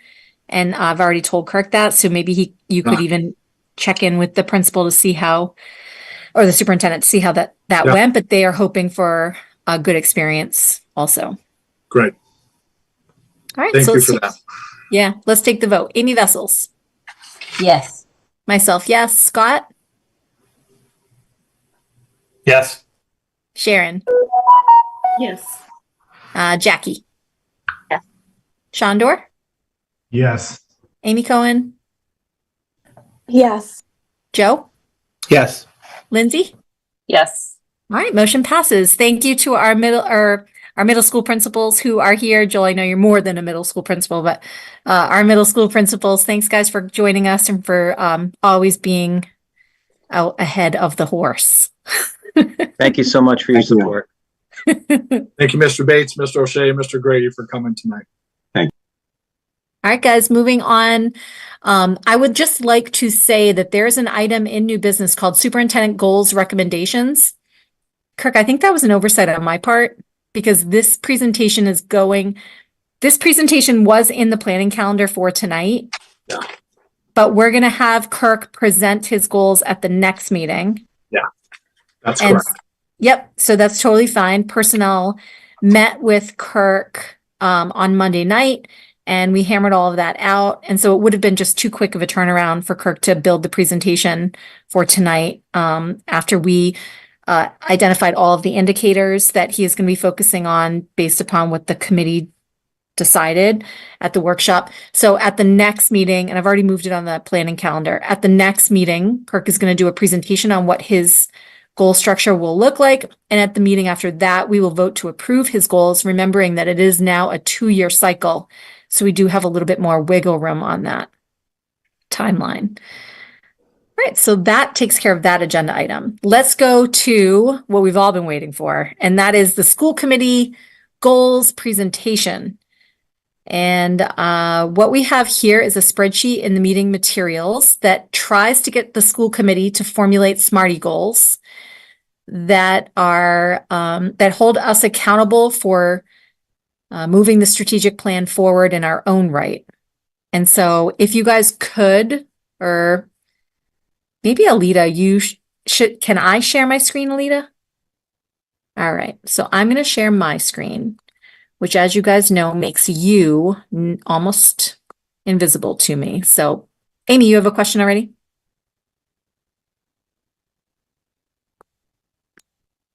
and I've already told Kirk that, so maybe you could even check in with the principal to see how, or the superintendent to see how that went, but they are hoping for a good experience also. Great. All right. Thank you for that. Yeah, let's take the vote. Amy Vessels? Yes. Myself, yes. Scott? Yes. Sharon? Yes. Jackie? Yes. Shondor? Yes. Amy Cohen? Yes. Joe? Yes. Lindsay? Yes. All right, motion passes. Thank you to our middle school principals who are here. Joel, I know you're more than a middle school principal, but our middle school principals, thanks guys for joining us and for always being out ahead of the horse. Thank you so much for your support. Thank you, Mr. Bates, Mr. O'Shea, Mr. Grady for coming tonight. All right, guys, moving on. I would just like to say that there's an item in new business called Superintendent Goals Recommendations. Kirk, I think that was an oversight on my part because this presentation was in the planning calendar for tonight. Yeah. But we're going to have Kirk present his goals at the next meeting. Yeah, that's correct. Yep, so that's totally fine. Personnel met with Kirk on Monday night, and we hammered all of that out. And so it would have been just too quick of a turnaround for Kirk to build the presentation for tonight after we identified all of the indicators that he is going to be focusing on based upon what the committee decided at the workshop. So at the next meeting, and I've already moved it on the planning calendar, at the next meeting, Kirk is going to do a presentation on what his goal structure will look like. And at the meeting after that, we will vote to approve his goals, remembering that it is now a 2-year cycle. So we do have a little bit more wiggle room on that timeline. All right, so that takes care of that agenda item. Let's go to what we've all been waiting for, and that is the school committee goals presentation. And what we have here is a spreadsheet in the meeting materials that tries to get the school committee to formulate SMARTY goals that are that hold us accountable for moving the strategic plan forward in our own right. And so if you guys could, or maybe Alita, you should, can I share my screen, Alita? All right, so I'm going to share my screen, which, as you guys know, makes you almost invisible to me. So, Amy, you have a question already?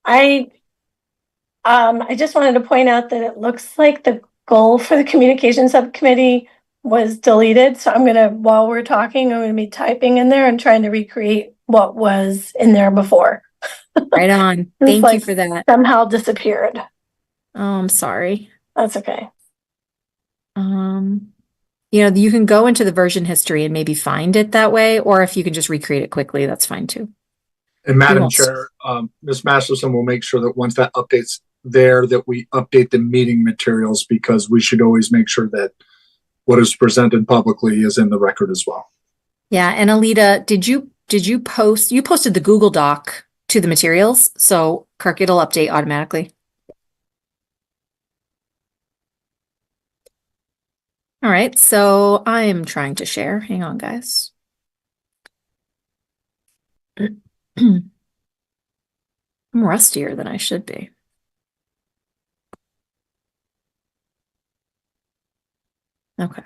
I I just wanted to point out that it looks like the goal for the communication subcommittee was deleted. So I'm gonna, while we're talking, I'm gonna be typing in there and trying to recreate what was in there before. Right on. It's Thank you like for that. somehow disappeared. Oh, I'm sorry. That's okay. You can go into the version history and maybe find it that way, or if you can just recreate it quickly, that's fine too. And Madam wants- Chair, Ms. Masterson will make sure that once that update's there, that we update the meeting materials, because we should always make sure that what is presented publicly is in the record as well. Yeah, and Alita, did you posted the Google Doc to the materials, so Kirk, it'll update automatically. All right, so I'm trying to share. Hang on, guys. I'm rustier than I should be. Okay.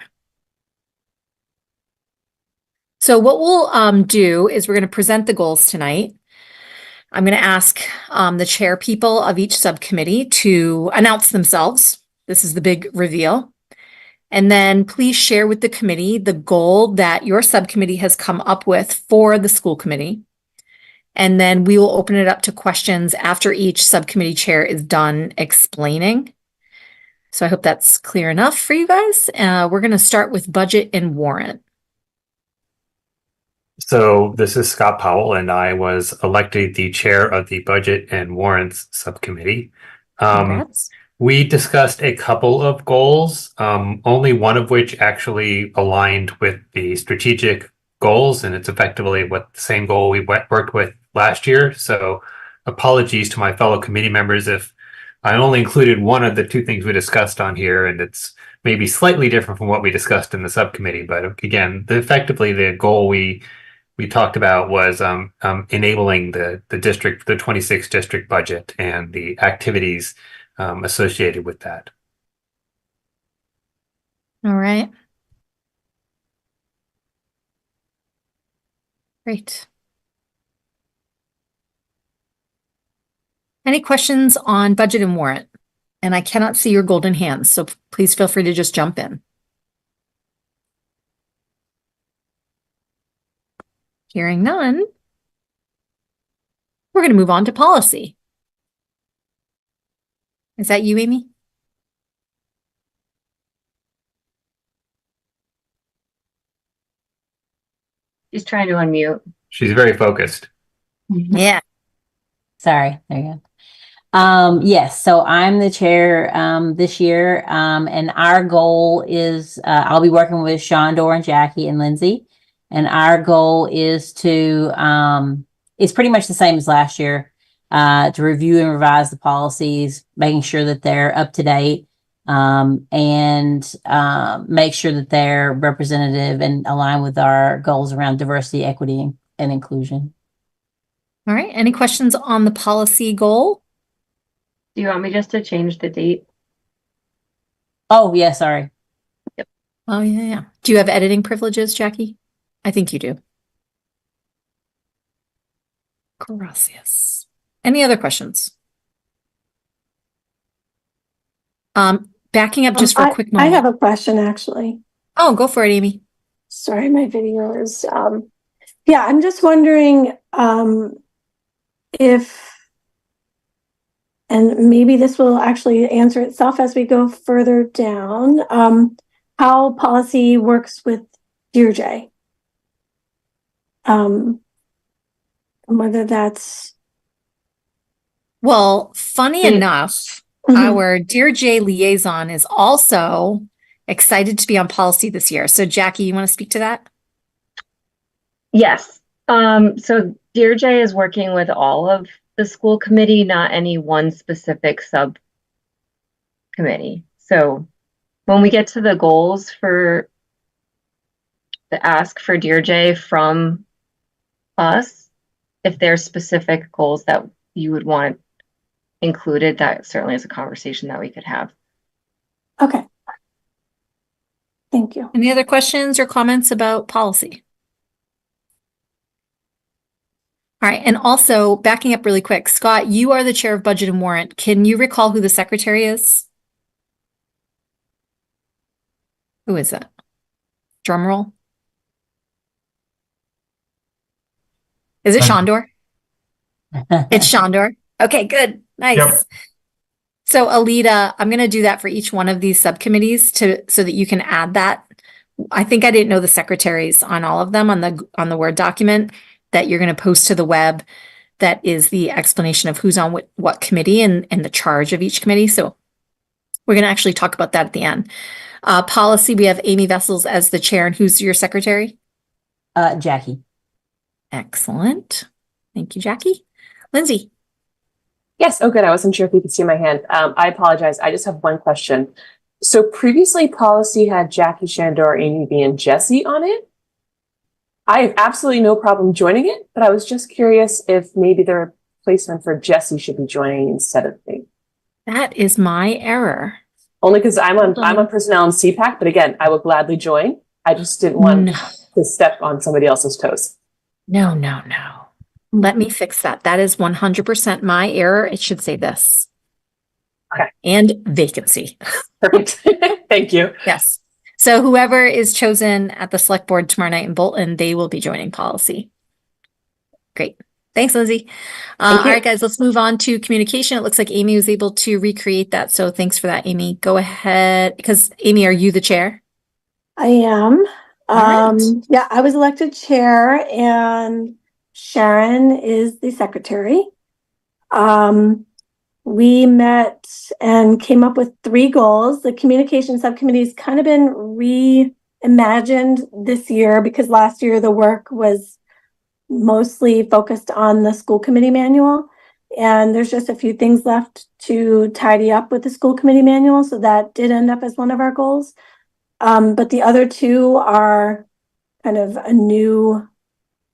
So what we'll do is we're going to present the goals tonight. I'm going to ask the chair people of each subcommittee to announce themselves. This is the big reveal. And then please share with the committee the goal that your subcommittee has come up with for the school committee. And then we will open it up to questions after each subcommittee chair is done explaining. So I hope that's clear enough for you guys. We're going to start with budget and warrant. So this is Scott Powell, and I was elected the chair of the Budget and Warrants Subcommittee. Congrats. We discussed a couple of goals, only one of which actually aligned with the strategic goals, and it's effectively what the same goal we worked with last year. So apologies to my fellow committee members if I only included one of the two things we discussed on here, and it's maybe slightly different from what we discussed in the subcommittee. But again, effectively the goal we talked about was enabling the district, the 26 district budget and the activities associated with that. All right. Great. Any questions on budget and warrant? And I cannot see your golden hands, so please feel free to just jump in. Hearing none, we're going to move on to policy. Is that you, Amy? She's trying to unmute. She's very focused. Yeah. Sorry, there you go. Yes, so I'm the chair this year, and our goal is I'll be working with Sean, Dora, and Jackie and Lindsay, and our goal is to it's pretty much the same as last year, to review and revise the policies, making sure that they're up to date, and make sure that they're representative and align with our goals around diversity, equity, and inclusion. All right. Any questions on the policy goal? Do you want me just to change the date? Oh, yeah, sorry. Yep. Oh, yeah. Do you have editing privileges, Jackie? I think you do. Gracias. Any other questions? Backing up just for a quick moment. I have a question, actually. Oh, go for it, Amy. Sorry, my video is, yeah, I'm just wondering if, and maybe this will actually answer itself as we go further down, how policy works with DearJ. Whether that's... Well, funny enough, our DearJ liaison is also excited to be on policy this year. So Jackie, you want to speak to that? Yes. So DearJ is working with all of the school committee, not any one specific subcommittee. So when we get to the goals for the ask for DearJ from us, if there's specific goals that you would want included, that certainly is a conversation that we could have. Okay. Thank you. Any other questions or comments about policy? All right. And also backing up really quick, Scott, you are the chair of budget and warrant. Can you recall who the secretary is? Who is that? Drum roll. Is it Shondor? It's Shondor. Okay, good. Nice. Yep. So Alita, I'm going to do that for each one of these subcommittees so that you can add that. I think I didn't know the secretaries on all of them on the Word document that you're going to post to the web. That is the explanation of who's on what committee and the charge of each committee. So we're going to actually talk about that at the end. Policy, we have Amy Vessels as the chair, and who's your secretary? Jackie. Excellent. Thank you, Jackie. Lindsay. Yes. Oh, good. I wasn't sure if you could see my hand. I apologize. I just have one question. So previously policy had Jackie, Shandor, Amy B, and Jesse on it. I have absolutely no problem joining it, but I was just curious if maybe the replacement for Jesse should be joining instead of me. That is my error. Only because I'm on personnel and CPAC, but again, I will gladly join. I just didn't want to step on somebody else's toes. No. Let me fix that. That is 100% my error. It should say this. Okay. And vacancy. Perfect. Thank you. Yes. So whoever is chosen at the select board tomorrow night in Bolton, they will be joining policy. Great. Thanks, Lindsay. All right, guys, let's move on to communication. It looks like Amy was able to recreate that. So thanks for that, Amy. Go ahead. Because Amy, are you the chair? I am. right. Yeah, I was elected chair and Sharon is the secretary. We met and came up with 3 goals. The communication subcommittee's kind of been reimagined this year because last year the work was mostly focused on the school committee manual. And there's just a few things left to tidy up with the school committee manual. So that did end up as one of our goals. But the other 2 are kind of a new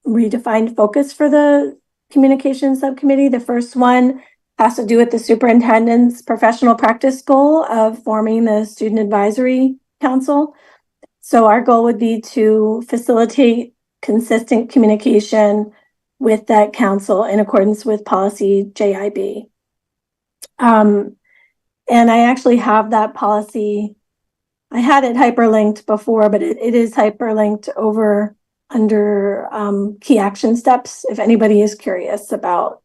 redefined focus for the communication subcommittee. The first one has to do with the superintendent's professional practice goal of forming the student advisory council. So our goal would be to facilitate consistent communication with that council in accordance with policy JIB. And I actually have that policy. I had it hyperlinked before, but it is hyperlinked over under key action steps. If anybody is curious about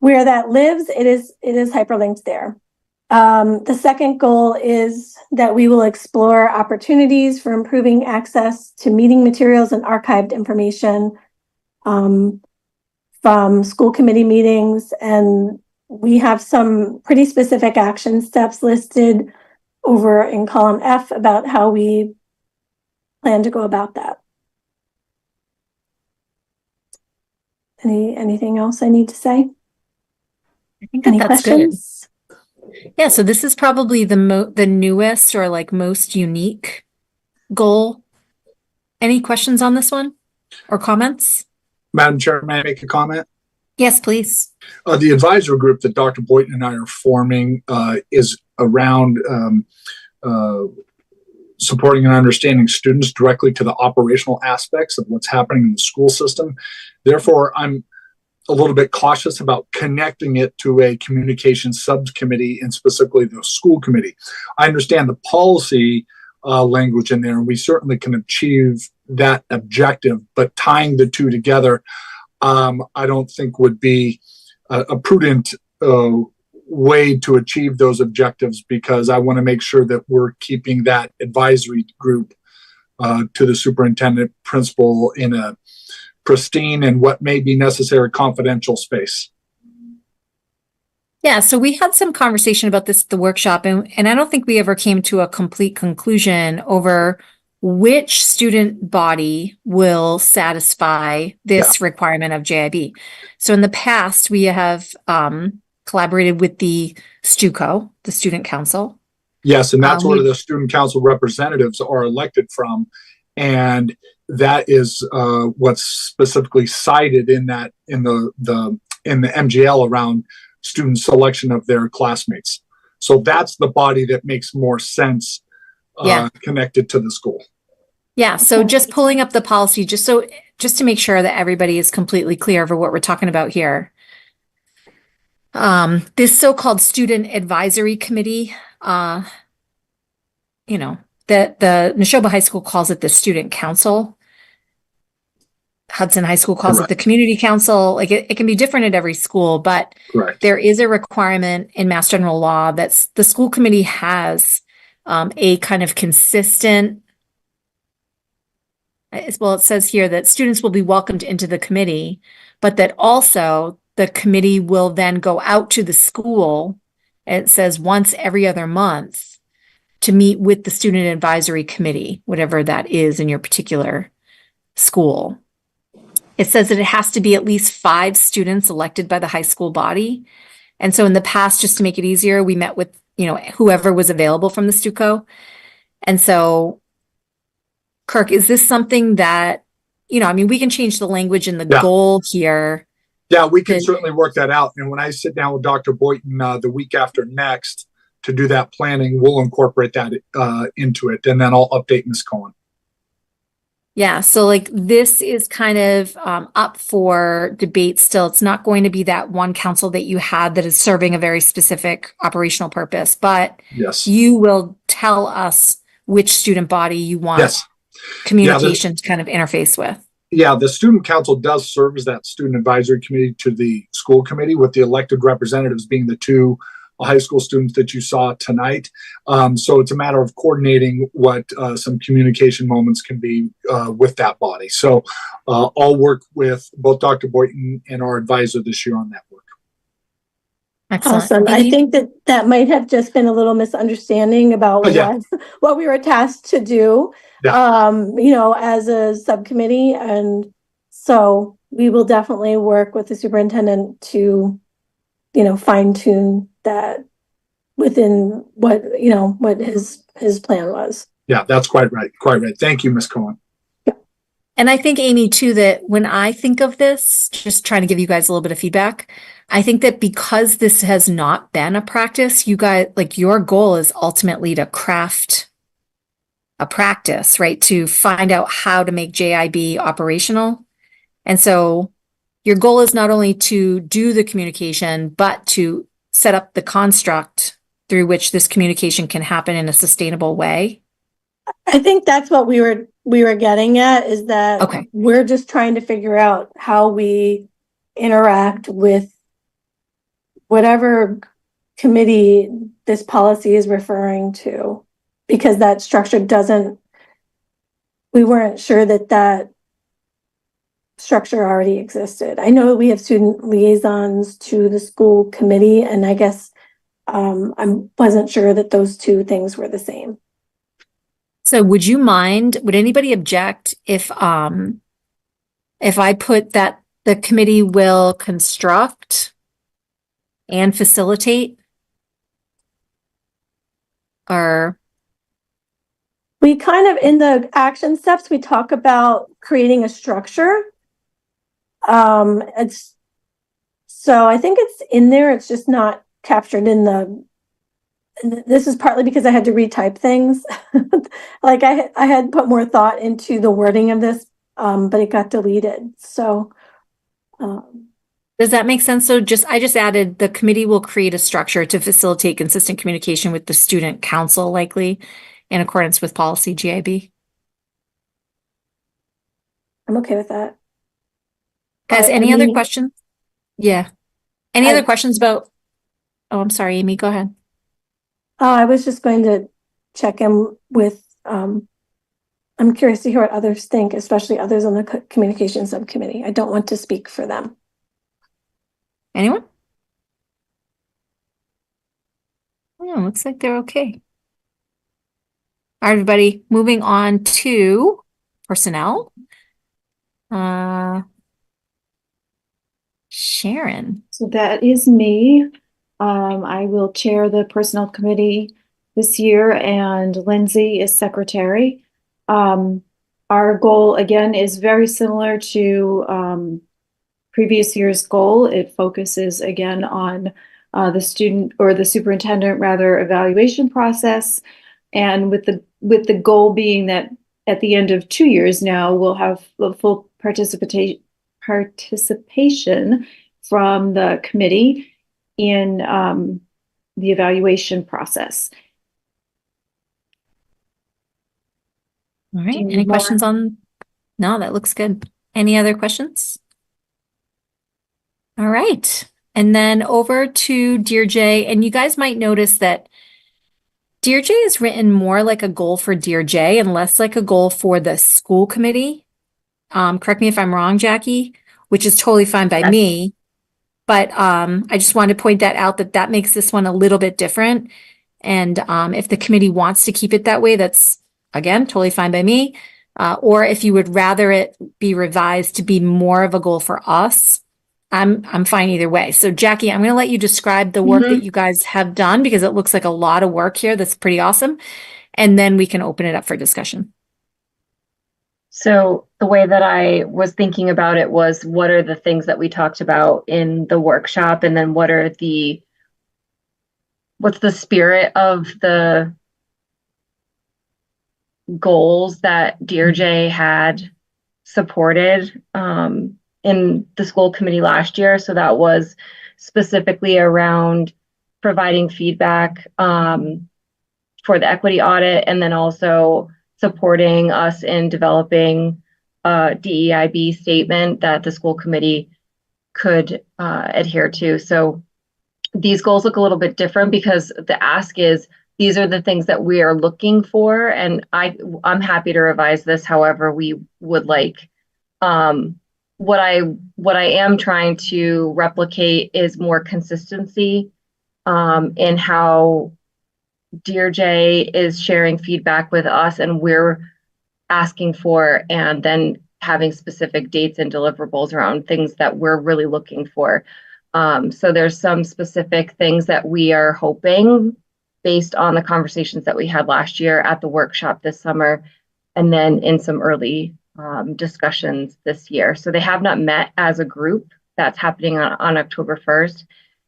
where that lives, it is hyperlinked there. The second goal is that we will explore opportunities for improving access to meeting materials and archived information from school committee meetings. And we have some pretty specific action steps listed over in column F about how we plan to go about that. Anything else I need to say? I think Any that's questions? good. Yeah, so this is probably the newest or like most unique goal. Any questions on this one or comments? Madam Chair, may I make a comment? Yes, please. The advisory group that Dr. Boynton and I are forming is around supporting and understanding students directly to the operational aspects of what's happening in the school system. Therefore, I'm a little bit cautious about connecting it to a communication subcommittee and specifically the school committee. I understand the policy language in there, and we certainly can achieve that objective, but tying the 2 together, I don't think would be a prudent way to achieve those objectives, because I want to make sure that we're keeping that advisory group to the superintendent principal in a pristine and what may be necessary confidential space. Yeah, so we had some conversation about this at the workshop, and I don't think we ever came to a complete conclusion over which student body will satisfy this requirement of JIB. So in the past, we have collaborated with the STUCO, the Student Council. Yes, and that's where the student council representatives are elected from. And that is what's specifically cited in the MGL around student selection of their classmates. So that's the body that makes more sense connected to the school. Yeah, so just pulling up the policy, just so just to make sure that everybody is completely clear over what we're talking about here. This so-called student advisory committee, you know, the Neshoba High School calls it the student council. Hudson High School calls it the community council. Like it can be different at every school, but there is a requirement in Mass General Law that the school committee has a kind of consistent. Well, it says here that students will be welcomed into the committee, but that also the committee will then go out to the school. It says once every other month to meet with the student advisory committee, whatever that is in your particular school. It says that it has to be at least 5 students elected by the high school body. And so in the past, just to make it easier, we met with, whoever was available from the STUCO. And so, Kirk, is this something that, we can change the language and the goal here. Yeah, we can certainly work that out. And when I sit down with Dr. Boynton the week after next to do that planning, we'll incorporate that into it. And then I'll update Ms. Cohen. Yeah, so like this is kind of up for debate still. It's not going to be that one council that you had that is serving a very specific operational purpose, but you will tell us which student body you want communication to kind of interface with. Yeah, the student council does serve as that student advisory committee to the school committee, with the elected representatives being the 2 high school students that you saw tonight. So it's a matter of coordinating what some communication moments can be with that body. So I'll work with both Dr. Boynton and our advisor this year on that work. Excellent. Awesome. I think that might have just been a little misunderstanding about what we were tasked to do, as a subcommittee. And so we will definitely work with the superintendent to, fine tune that within what his plan was. Yeah, that's quite right. Thank you, Ms. Cohen. And I think, Amy, too, that when I think of this, just trying to give you guys a little bit of feedback, I think that because this has not been a practice, you guys, like, your goal is ultimately to craft a practice, right? To find out how to make JIB operational. And so your goal is not only to do the communication, but to set up the construct through which this communication can happen in a sustainable way. I think that's what we were getting at, is that we're just trying to figure out how we interact with whatever committee this policy is referring to, because that structure we weren't sure that structure already existed. I know we have student liaisons to the school committee, and I guess I wasn't sure that those 2 things were the same. So would anybody object if I put that the committee will construct and facilitate? Or we kind of, in the action steps, we talk about creating a structure. So I think it's in there. It's just not captured in this is partly because I had to retype things. Like I had put more thought into the wording of this, but it got deleted. So, does that make sense? So I just added the committee will create a structure to facilitate consistent communication with the student council, likely in accordance with policy GIB. I'm okay with that. Guys, any other questions? Yeah. Any other questions about? Oh, I'm sorry, Amy, go ahead. I was just going to check in with, I'm curious to hear what others think, especially others on the communication subcommittee. I don't want to speak for them. Anyone? Oh, looks like they're okay. All right, everybody, moving on to personnel. Sharon. So that is me. I will chair the personnel committee this year, and Lindsay is secretary. Our goal, again, is very similar to previous year's goal. It focuses again on the student, or the superintendent rather, evaluation process, and with the goal being that at the end of 2 years now, we'll have the full participation from the committee in the evaluation process. All right. Do you Any need more? questions on? No, that looks good. Any other questions? All right. And then over to Dear Jay, and you guys might notice that Dear Jay is written more like a goal for Dear Jay and less like a goal for the school committee. Correct me if I'm wrong, Jackie, which is totally fine by me. But I just wanted to point that out, that makes this one a little bit different. And if the committee wants to keep it that way, that's, again, totally fine by me. Or if you would rather it be revised to be more of a goal for us, I'm fine either way. So Jackie, I'm going to let you describe the work that you guys have done because it looks like a lot of work here. That's pretty awesome. And then we can open it up for discussion. So the way that I was thinking about it was, what are the things that we talked about in the workshop? And then what's the spirit of the goals that Dear Jay had supported in the school committee last year? So that was specifically around providing feedback for the equity audit, and then also supporting us in developing a DEIB statement that the school committee could adhere to. So these goals look a little bit different because the ask is, these are the things that we are looking for, and I'm happy to revise this however we would like. What I am trying to replicate is more consistency in how Dear Jay is sharing feedback with us and we're asking for, and then having specific dates and deliverables around things that we're really looking for. So there's some specific things that we are hoping, based on the conversations that we had last year at the workshop this summer, and then in some early discussions this year. So they have not met as a group. That's happening on October 1st.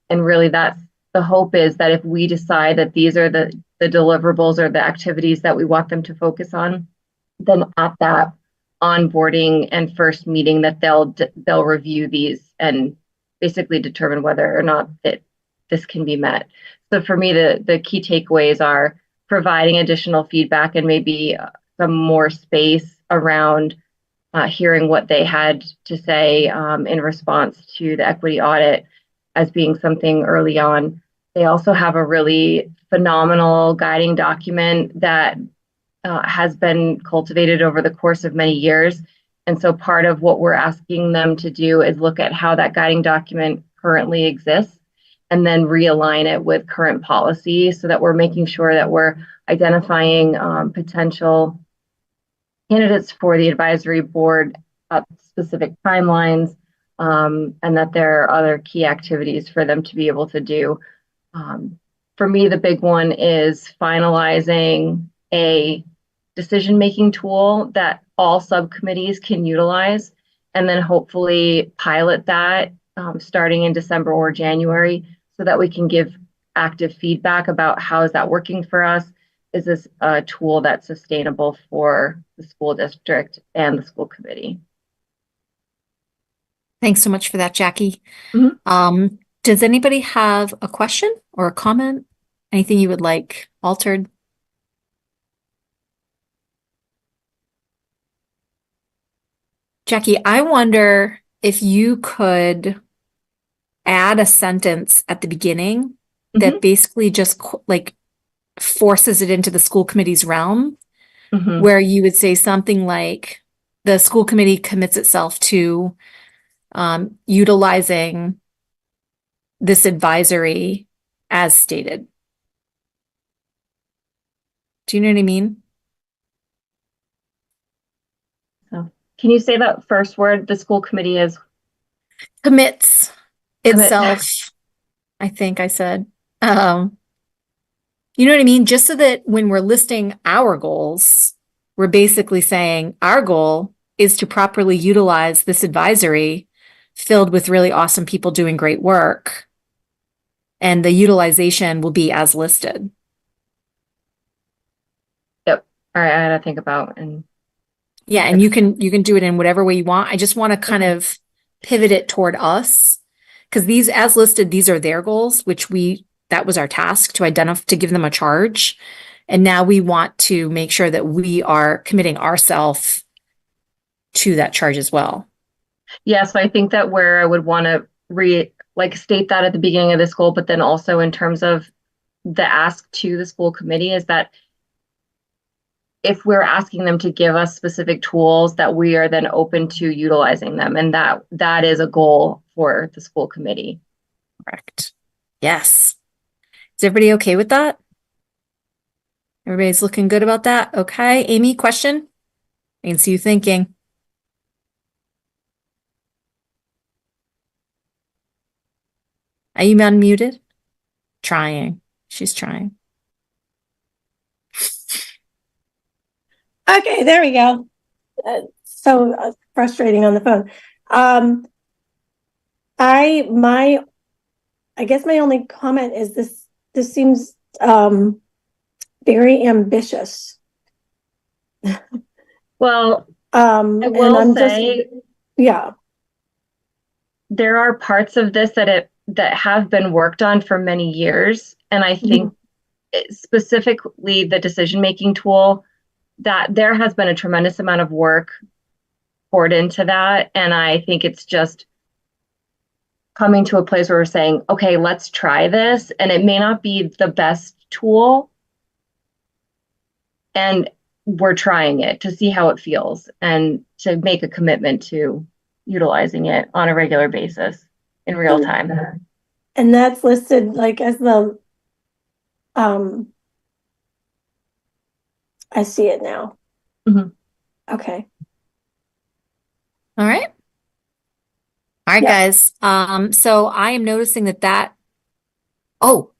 And really that's the hope, is that if we decide that these are the deliverables or the activities that we want them to focus on, then at that onboarding and first meeting that they'll review these and basically determine whether or not this can be met. So for me, the key takeaways are providing additional feedback and maybe some more space around hearing what they had to say in response to the equity audit as being something early on. They also have a really phenomenal guiding document that has been cultivated over the course of many years. And so part of what we're asking them to do is look at how that guiding document currently exists and then realign it with current policy, so that we're making sure that we're identifying potential candidates for the advisory board at specific timelines, and that there are other key activities for them to be able to do. For me, the big one is finalizing a decision-making tool that all subcommittees can utilize, and then hopefully pilot that starting in December or January, so that we can give active feedback about how is that working for us. Is this a tool that's sustainable for the school district and the school committee? Thanks so much for that, Jackie. Mm-hmm. Does anybody have a question or a comment? Anything you would like altered? Jackie, I wonder if you could add a sentence at the beginning that basically just like forces it into the school committee's realm, where you would say something like, the school committee commits itself to utilizing this advisory as stated. Do you know what I mean? So, can you say that first word? The school committee is commits itself. I think I said, you know what I mean? Just so that when we're listing our goals, we're basically saying our goal is to properly utilize this advisory filled with really awesome people doing great work. And the utilization will be as listed. Yep. All right. I gotta think about and Yeah, and you can do it in whatever way you want. I just want to kind of pivot it toward us. Because these, as listed, these are their goals, which that was our task to identify, to give them a charge. And now we want to make sure that we are committing ourselves to that charge as well. Yeah, so I think that where I would want to state that at the beginning of this goal, but then also in terms of the ask to the school committee is that if we're asking them to give us specific tools, that we are then open to utilizing them, and that is a goal for the school committee. Correct. Yes. Is everybody okay with that? Everybody's looking good about that? Okay. Amy, question? I can see you thinking. Are you unmuted? Trying. She's trying. Okay, there we go. So frustrating on the phone. I guess my only comment is this seems very ambitious. Well, I will say, yeah, there are parts of this that have been worked on for many years, and I think specifically the decision-making tool, that there has been a tremendous amount of work poured into that, and I think it's just coming to a place where we're saying, okay, let's try this, and it may not be the best tool, and we're trying it to see how it feels and to make a commitment to utilizing it on a regular basis in real time. and that's listed like as the I see it now. Okay. All right. All right, Yeah. guys. So I am noticing that oh,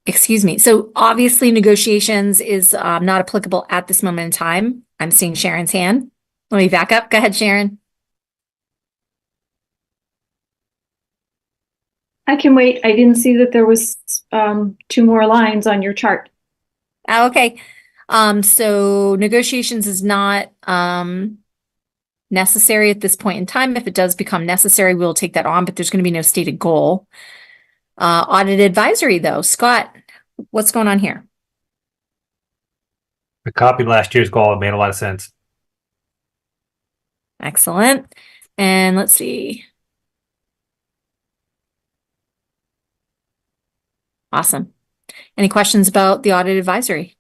excuse me. So obviously negotiations is not applicable at this moment in time. I'm seeing Sharon's hand. Let me back up. Go ahead, Sharon. I can wait. I didn't see that there was 2 more lines on your chart. Oh, okay. So negotiations is not necessary at this point in time. If it does become necessary, we'll take that on, but there's going to be no stated goal. Audit advisory though. Scott, what's going on here? I copied last year's goal. It made a lot of sense. Excellent. And let's see. Awesome. Any questions about the audit advisory?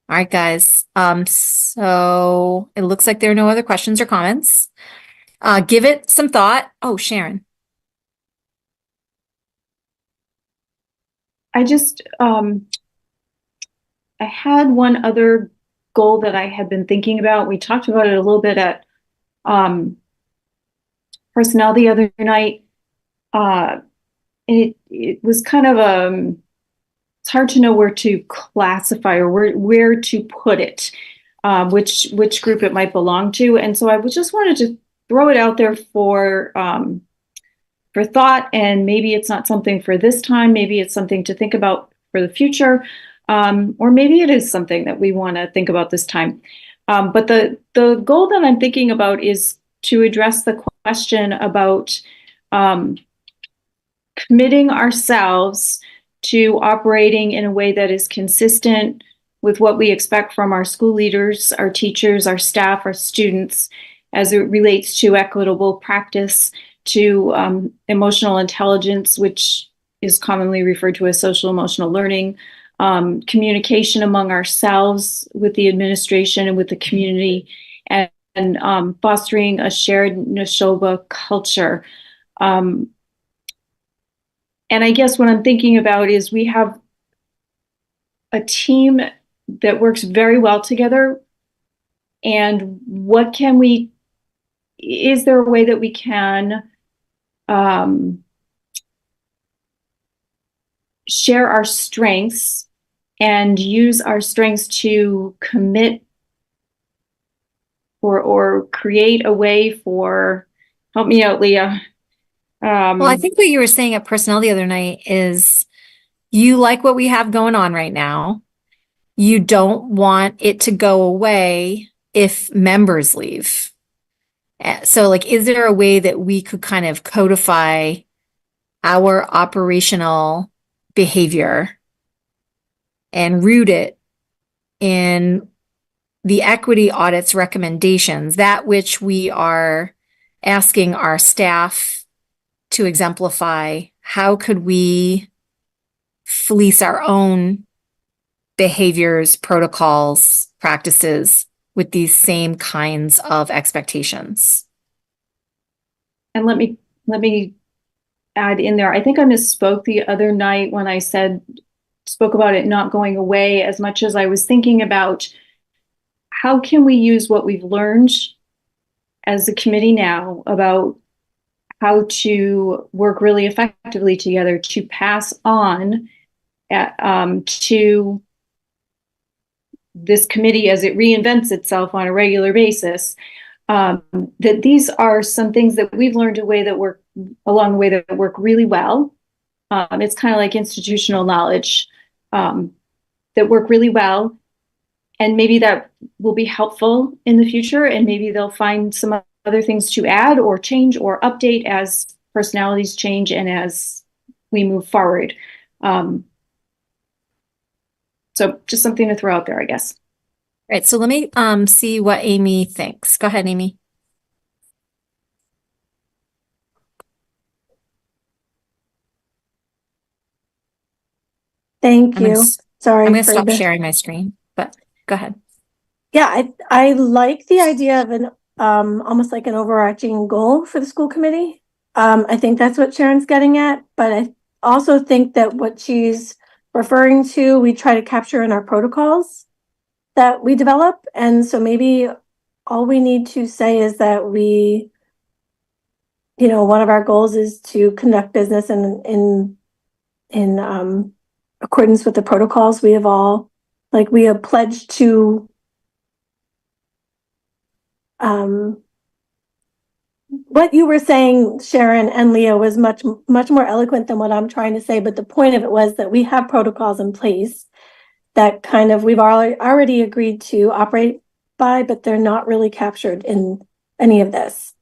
All right, guys. So it looks like there are no other questions or comments. Give it some thought. Oh, Sharon. I just, I had one other goal that I had been thinking about. We talked about it a little bit at personnel the other night. It was kind of it's hard to know where to classify or where to put it, which group it might belong to. And so I just wanted to throw it out there for thought, and maybe it's not something for this time, maybe it's something to think about for the future, or maybe it is something that we want to think about this time. But the goal that I'm thinking about is to address the question about committing ourselves to operating in a way that is consistent with what we expect from our school leaders, our teachers, our staff, our students, as it relates to equitable practice, to emotional intelligence, which is commonly referred to as social emotional learning, communication among ourselves, with the administration and with the community, and fostering a shared Neshoba culture. And I guess what I'm thinking about is we have a team that works very well together. And is there a way that we can share our strengths and use our strengths to commit or create a way for, help me out, Leah. Well, I think what you were saying at personnel the other night is you like what we have going on right now. You don't want it to go away if members leave. So like, is there a way that we could kind of codify our operational behavior and root it in the equity audit's recommendations, that which we are asking our staff to exemplify? How could we fleece our own behaviors, protocols, practices with these same kinds of expectations? And let me add in there. I think I misspoke the other night when I spoke about it not going away, as much as I was thinking about how can we use what we've learned as a committee now about how to work really effectively together to pass on to this committee as it reinvents itself on a regular basis. That these are some things that we've learned along the way that work really well. It's kind of like institutional knowledge that work really well. And maybe that will be helpful in the future, and maybe they'll find some other things to add or change or update as personalities change and as we move forward. So just something to throw out there, I guess. Right. So let me see what Amy thinks. Go ahead, Amy. Thank I'm gonna you. s- Sorry I'm going to for stop the- sharing my screen, but go ahead. Yeah, I like the idea of an almost like an overarching goal for the school committee. I think that's what Sharon's getting at, but I also think that what she's referring to, we try to capture in our protocols that we develop. And so maybe all we need to say is that one of our goals is to conduct business in accordance with the protocols we have pledged to what you were saying, Sharon and Leah, was much more eloquent than what I'm trying to say. But the point of it was that we have protocols in place that kind of we've already agreed to operate by, but they're not really captured in any of this.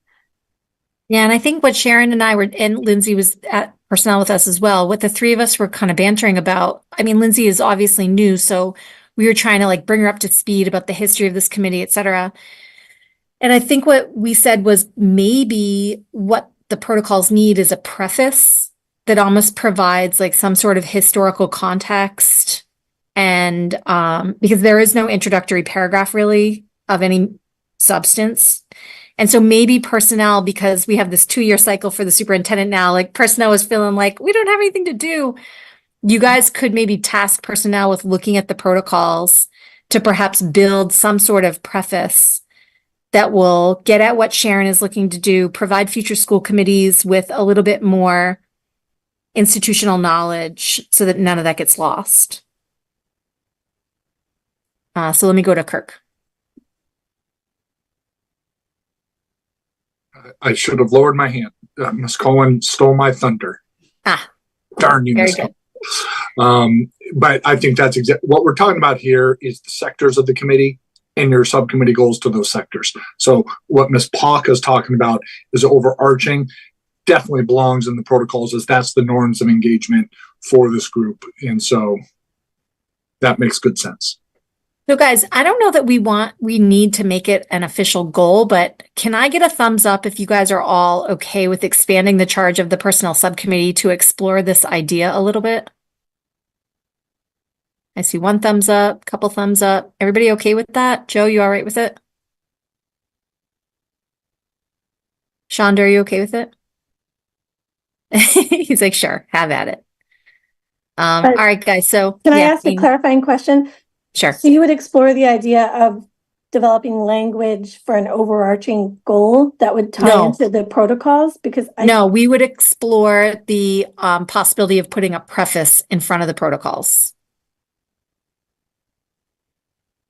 Yeah, and I think what Sharon and I were, and Lindsay was at personnel with us as well, what the three of us were kind of bantering about. I mean, Lindsay is obviously new, so we were trying to like bring her up to speed about the history of this committee, et cetera. And I think what we said was maybe what the protocols need is a preface that almost provides like some sort of historical context. And because there is no introductory paragraph really of any substance. And so maybe personnel, because we have this 2-year cycle for the superintendent now, like personnel is feeling like we don't have anything to do. You guys could maybe task personnel with looking at the protocols to perhaps build some sort of preface that will get at what Sharon is looking to do, provide future school committees with a little bit more institutional knowledge so that none of that gets lost. So let me go to Kirk. I should have lowered my hand. Ms. Cohen stole my thunder. Darn you, Ms. Cohen. But I think that's what we're talking about here is the sectors of the committee and your subcommittee goals to those sectors. So what Ms. Palka is talking about is overarching, definitely belongs in the protocols, as that's the norms of engagement for this group. And so that makes good sense. So guys, I don't know that we need to make it an official goal, but can I get a thumbs up if you guys are all okay with expanding the charge of the personnel subcommittee to explore this idea a little bit? I see one thumbs up, couple thumbs up. Everybody okay with that? Joe, you all right with it? Shonda, are you okay with it? He's like, sure, have at it. All right, guys. So can I ask a clarifying question? Sure. So you would explore the idea of developing language for an overarching goal that would tie into the protocols? Because no, we would explore the possibility of putting a preface in front of the protocols.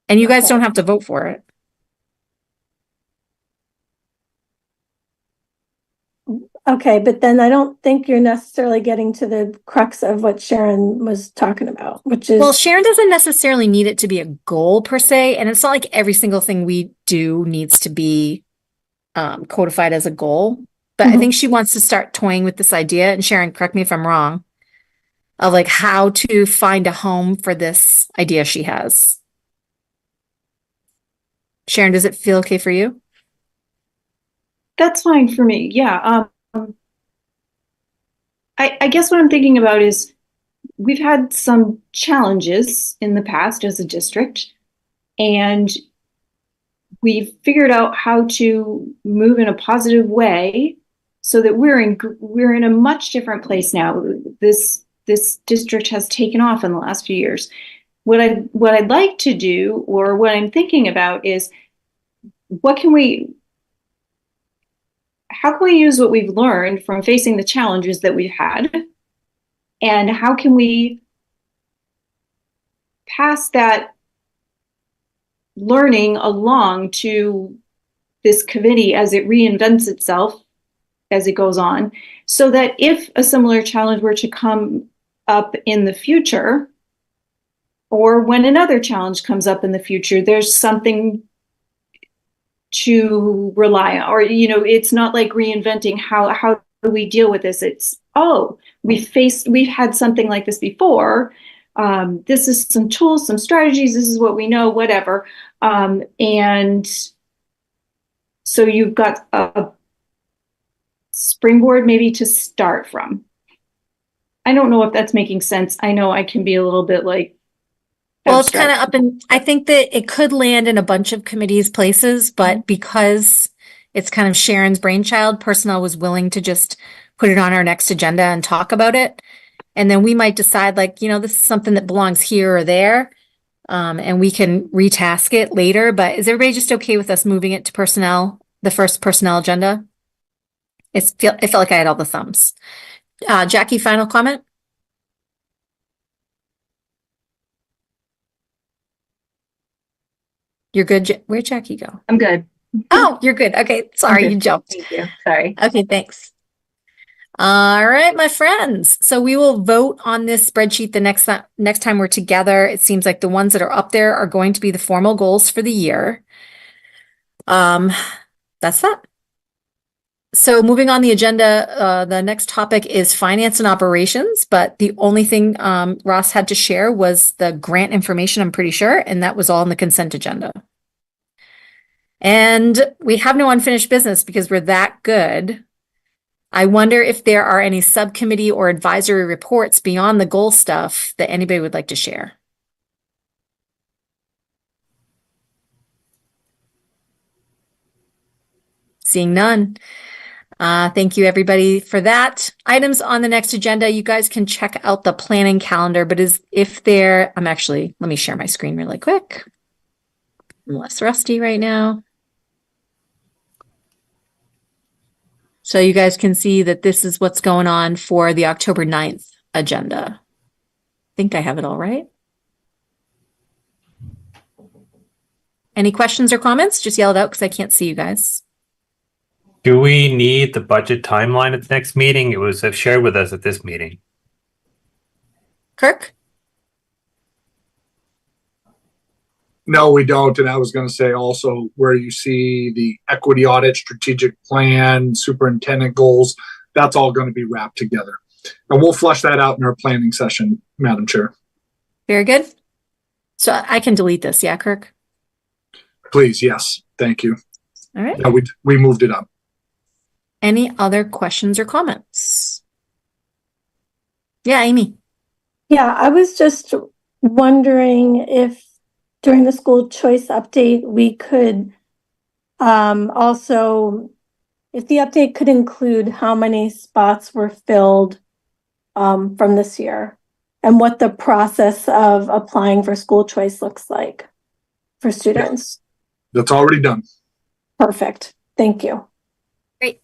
And you guys don't have to vote for it. Okay, but then I don't think you're necessarily getting to the crux of what Sharon was talking about, which is. Well, Sharon doesn't necessarily need it to be a goal per se, and it's not like every single thing we do needs to be codified as a goal. But I think she wants to start toying with this idea, and Sharon, correct me if I'm wrong, of like how to find a home for this idea she has. Sharon, does it feel okay for you? That's fine for me. Yeah. I guess what I'm thinking about is we've had some challenges in the past as a district, and we've figured out how to move in a positive way so that we're in a much different place now. This district has taken off in the last few years. What I'd like to do, or what I'm thinking about, is how can we use what we've learned from facing the challenges that we've had, and how can we pass that learning along to this committee as it reinvents itself as it goes on, so that if a similar challenge were to come up in the future, or when another challenge comes up in the future, there's something to rely on. Or, it's not like reinventing how do we deal with this. It's, we've had something like this before. This is some tools, some strategies, this is what we know, whatever. And so you've got a springboard maybe to start from. I don't know if that's making sense. I know I can be a little bit like, well, it's kind of up in, I think that it could land in a bunch of committees' places, but because it's kind of Sharon's brainchild, personnel was willing to just put it on our next agenda and talk about it. And then we might decide like, this is something that belongs here or there. And we can retask it later, but is everybody just okay with us moving it to personnel, the first personnel agenda? It felt like I had all the thumbs. Jackie, final comment? You're good. Where'd Jackie go? I'm good. Oh, you're good. Okay. Sorry, you jumped. Thank you. Sorry. Okay, thanks. All right, my friends. So we will vote on this spreadsheet the next time we're together. It seems like the ones that are up there are going to be the formal goals for the year. That's that. So moving on the agenda, the next topic is finance and operations, but the only thing Ross had to share was the grant information, I'm pretty sure, and that was all in the consent agenda. And we have no unfinished business because we're that good. I wonder if there are any subcommittee or advisory reports beyond the goal stuff that anybody would like to share. Seeing none. Thank you everybody for that. Items on the next agenda, you guys can check out the planning calendar, but let me share my screen really quick. I'm less rusty right now. So you guys can see that this is what's going on for the October 9th agenda. I think I have it all right. Any questions or comments? Just yell it out because I can't see you guys. Do we need the budget timeline at the next meeting? It was shared with us at this meeting. Kirk? No, we don't. And I was going to say also where you see the equity audit, strategic plan, superintendent goals, that's all going to be wrapped together. And we'll flush that out in our planning session, Madam Chair. Very good. So I can delete this. Yeah, Kirk? Please. Yes. Thank you. All right. Yeah, we moved it up. Any other questions or comments? Yeah, Amy. Yeah, I was just wondering if during the school choice update, we could also, if the update could include how many spots were filled from this year and what the process of applying for school choice looks like for students. Yeah, that's already done. Perfect. Thank you. Great.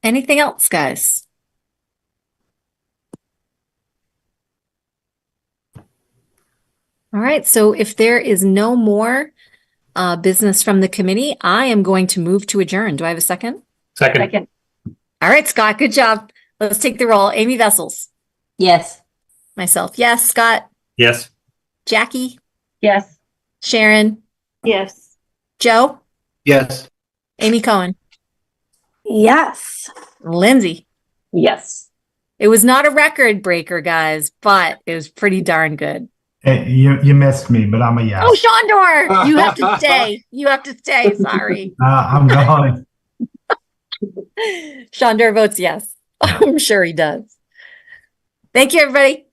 Anything else, guys? All right. So if there is no more business from the committee, I am going to move to adjourn. Do I have a second? Second. All All right, Scott, good job. Let's take the roll. Amy Vessels. Yes. Myself, yes. Scott. Yes. Jackie. Yes. Sharon. Yes. Joe. Yes. Amy Cohen. Yes. Lindsay. Yes. It was not a record breaker, guys, but it was pretty darn good. Hey, you missed me, but I'm a yes. Oh, Shondor, you have to stay. You have to stay. Sorry. I'm going. Shondor votes yes. I'm sure he does. Thank you, everybody.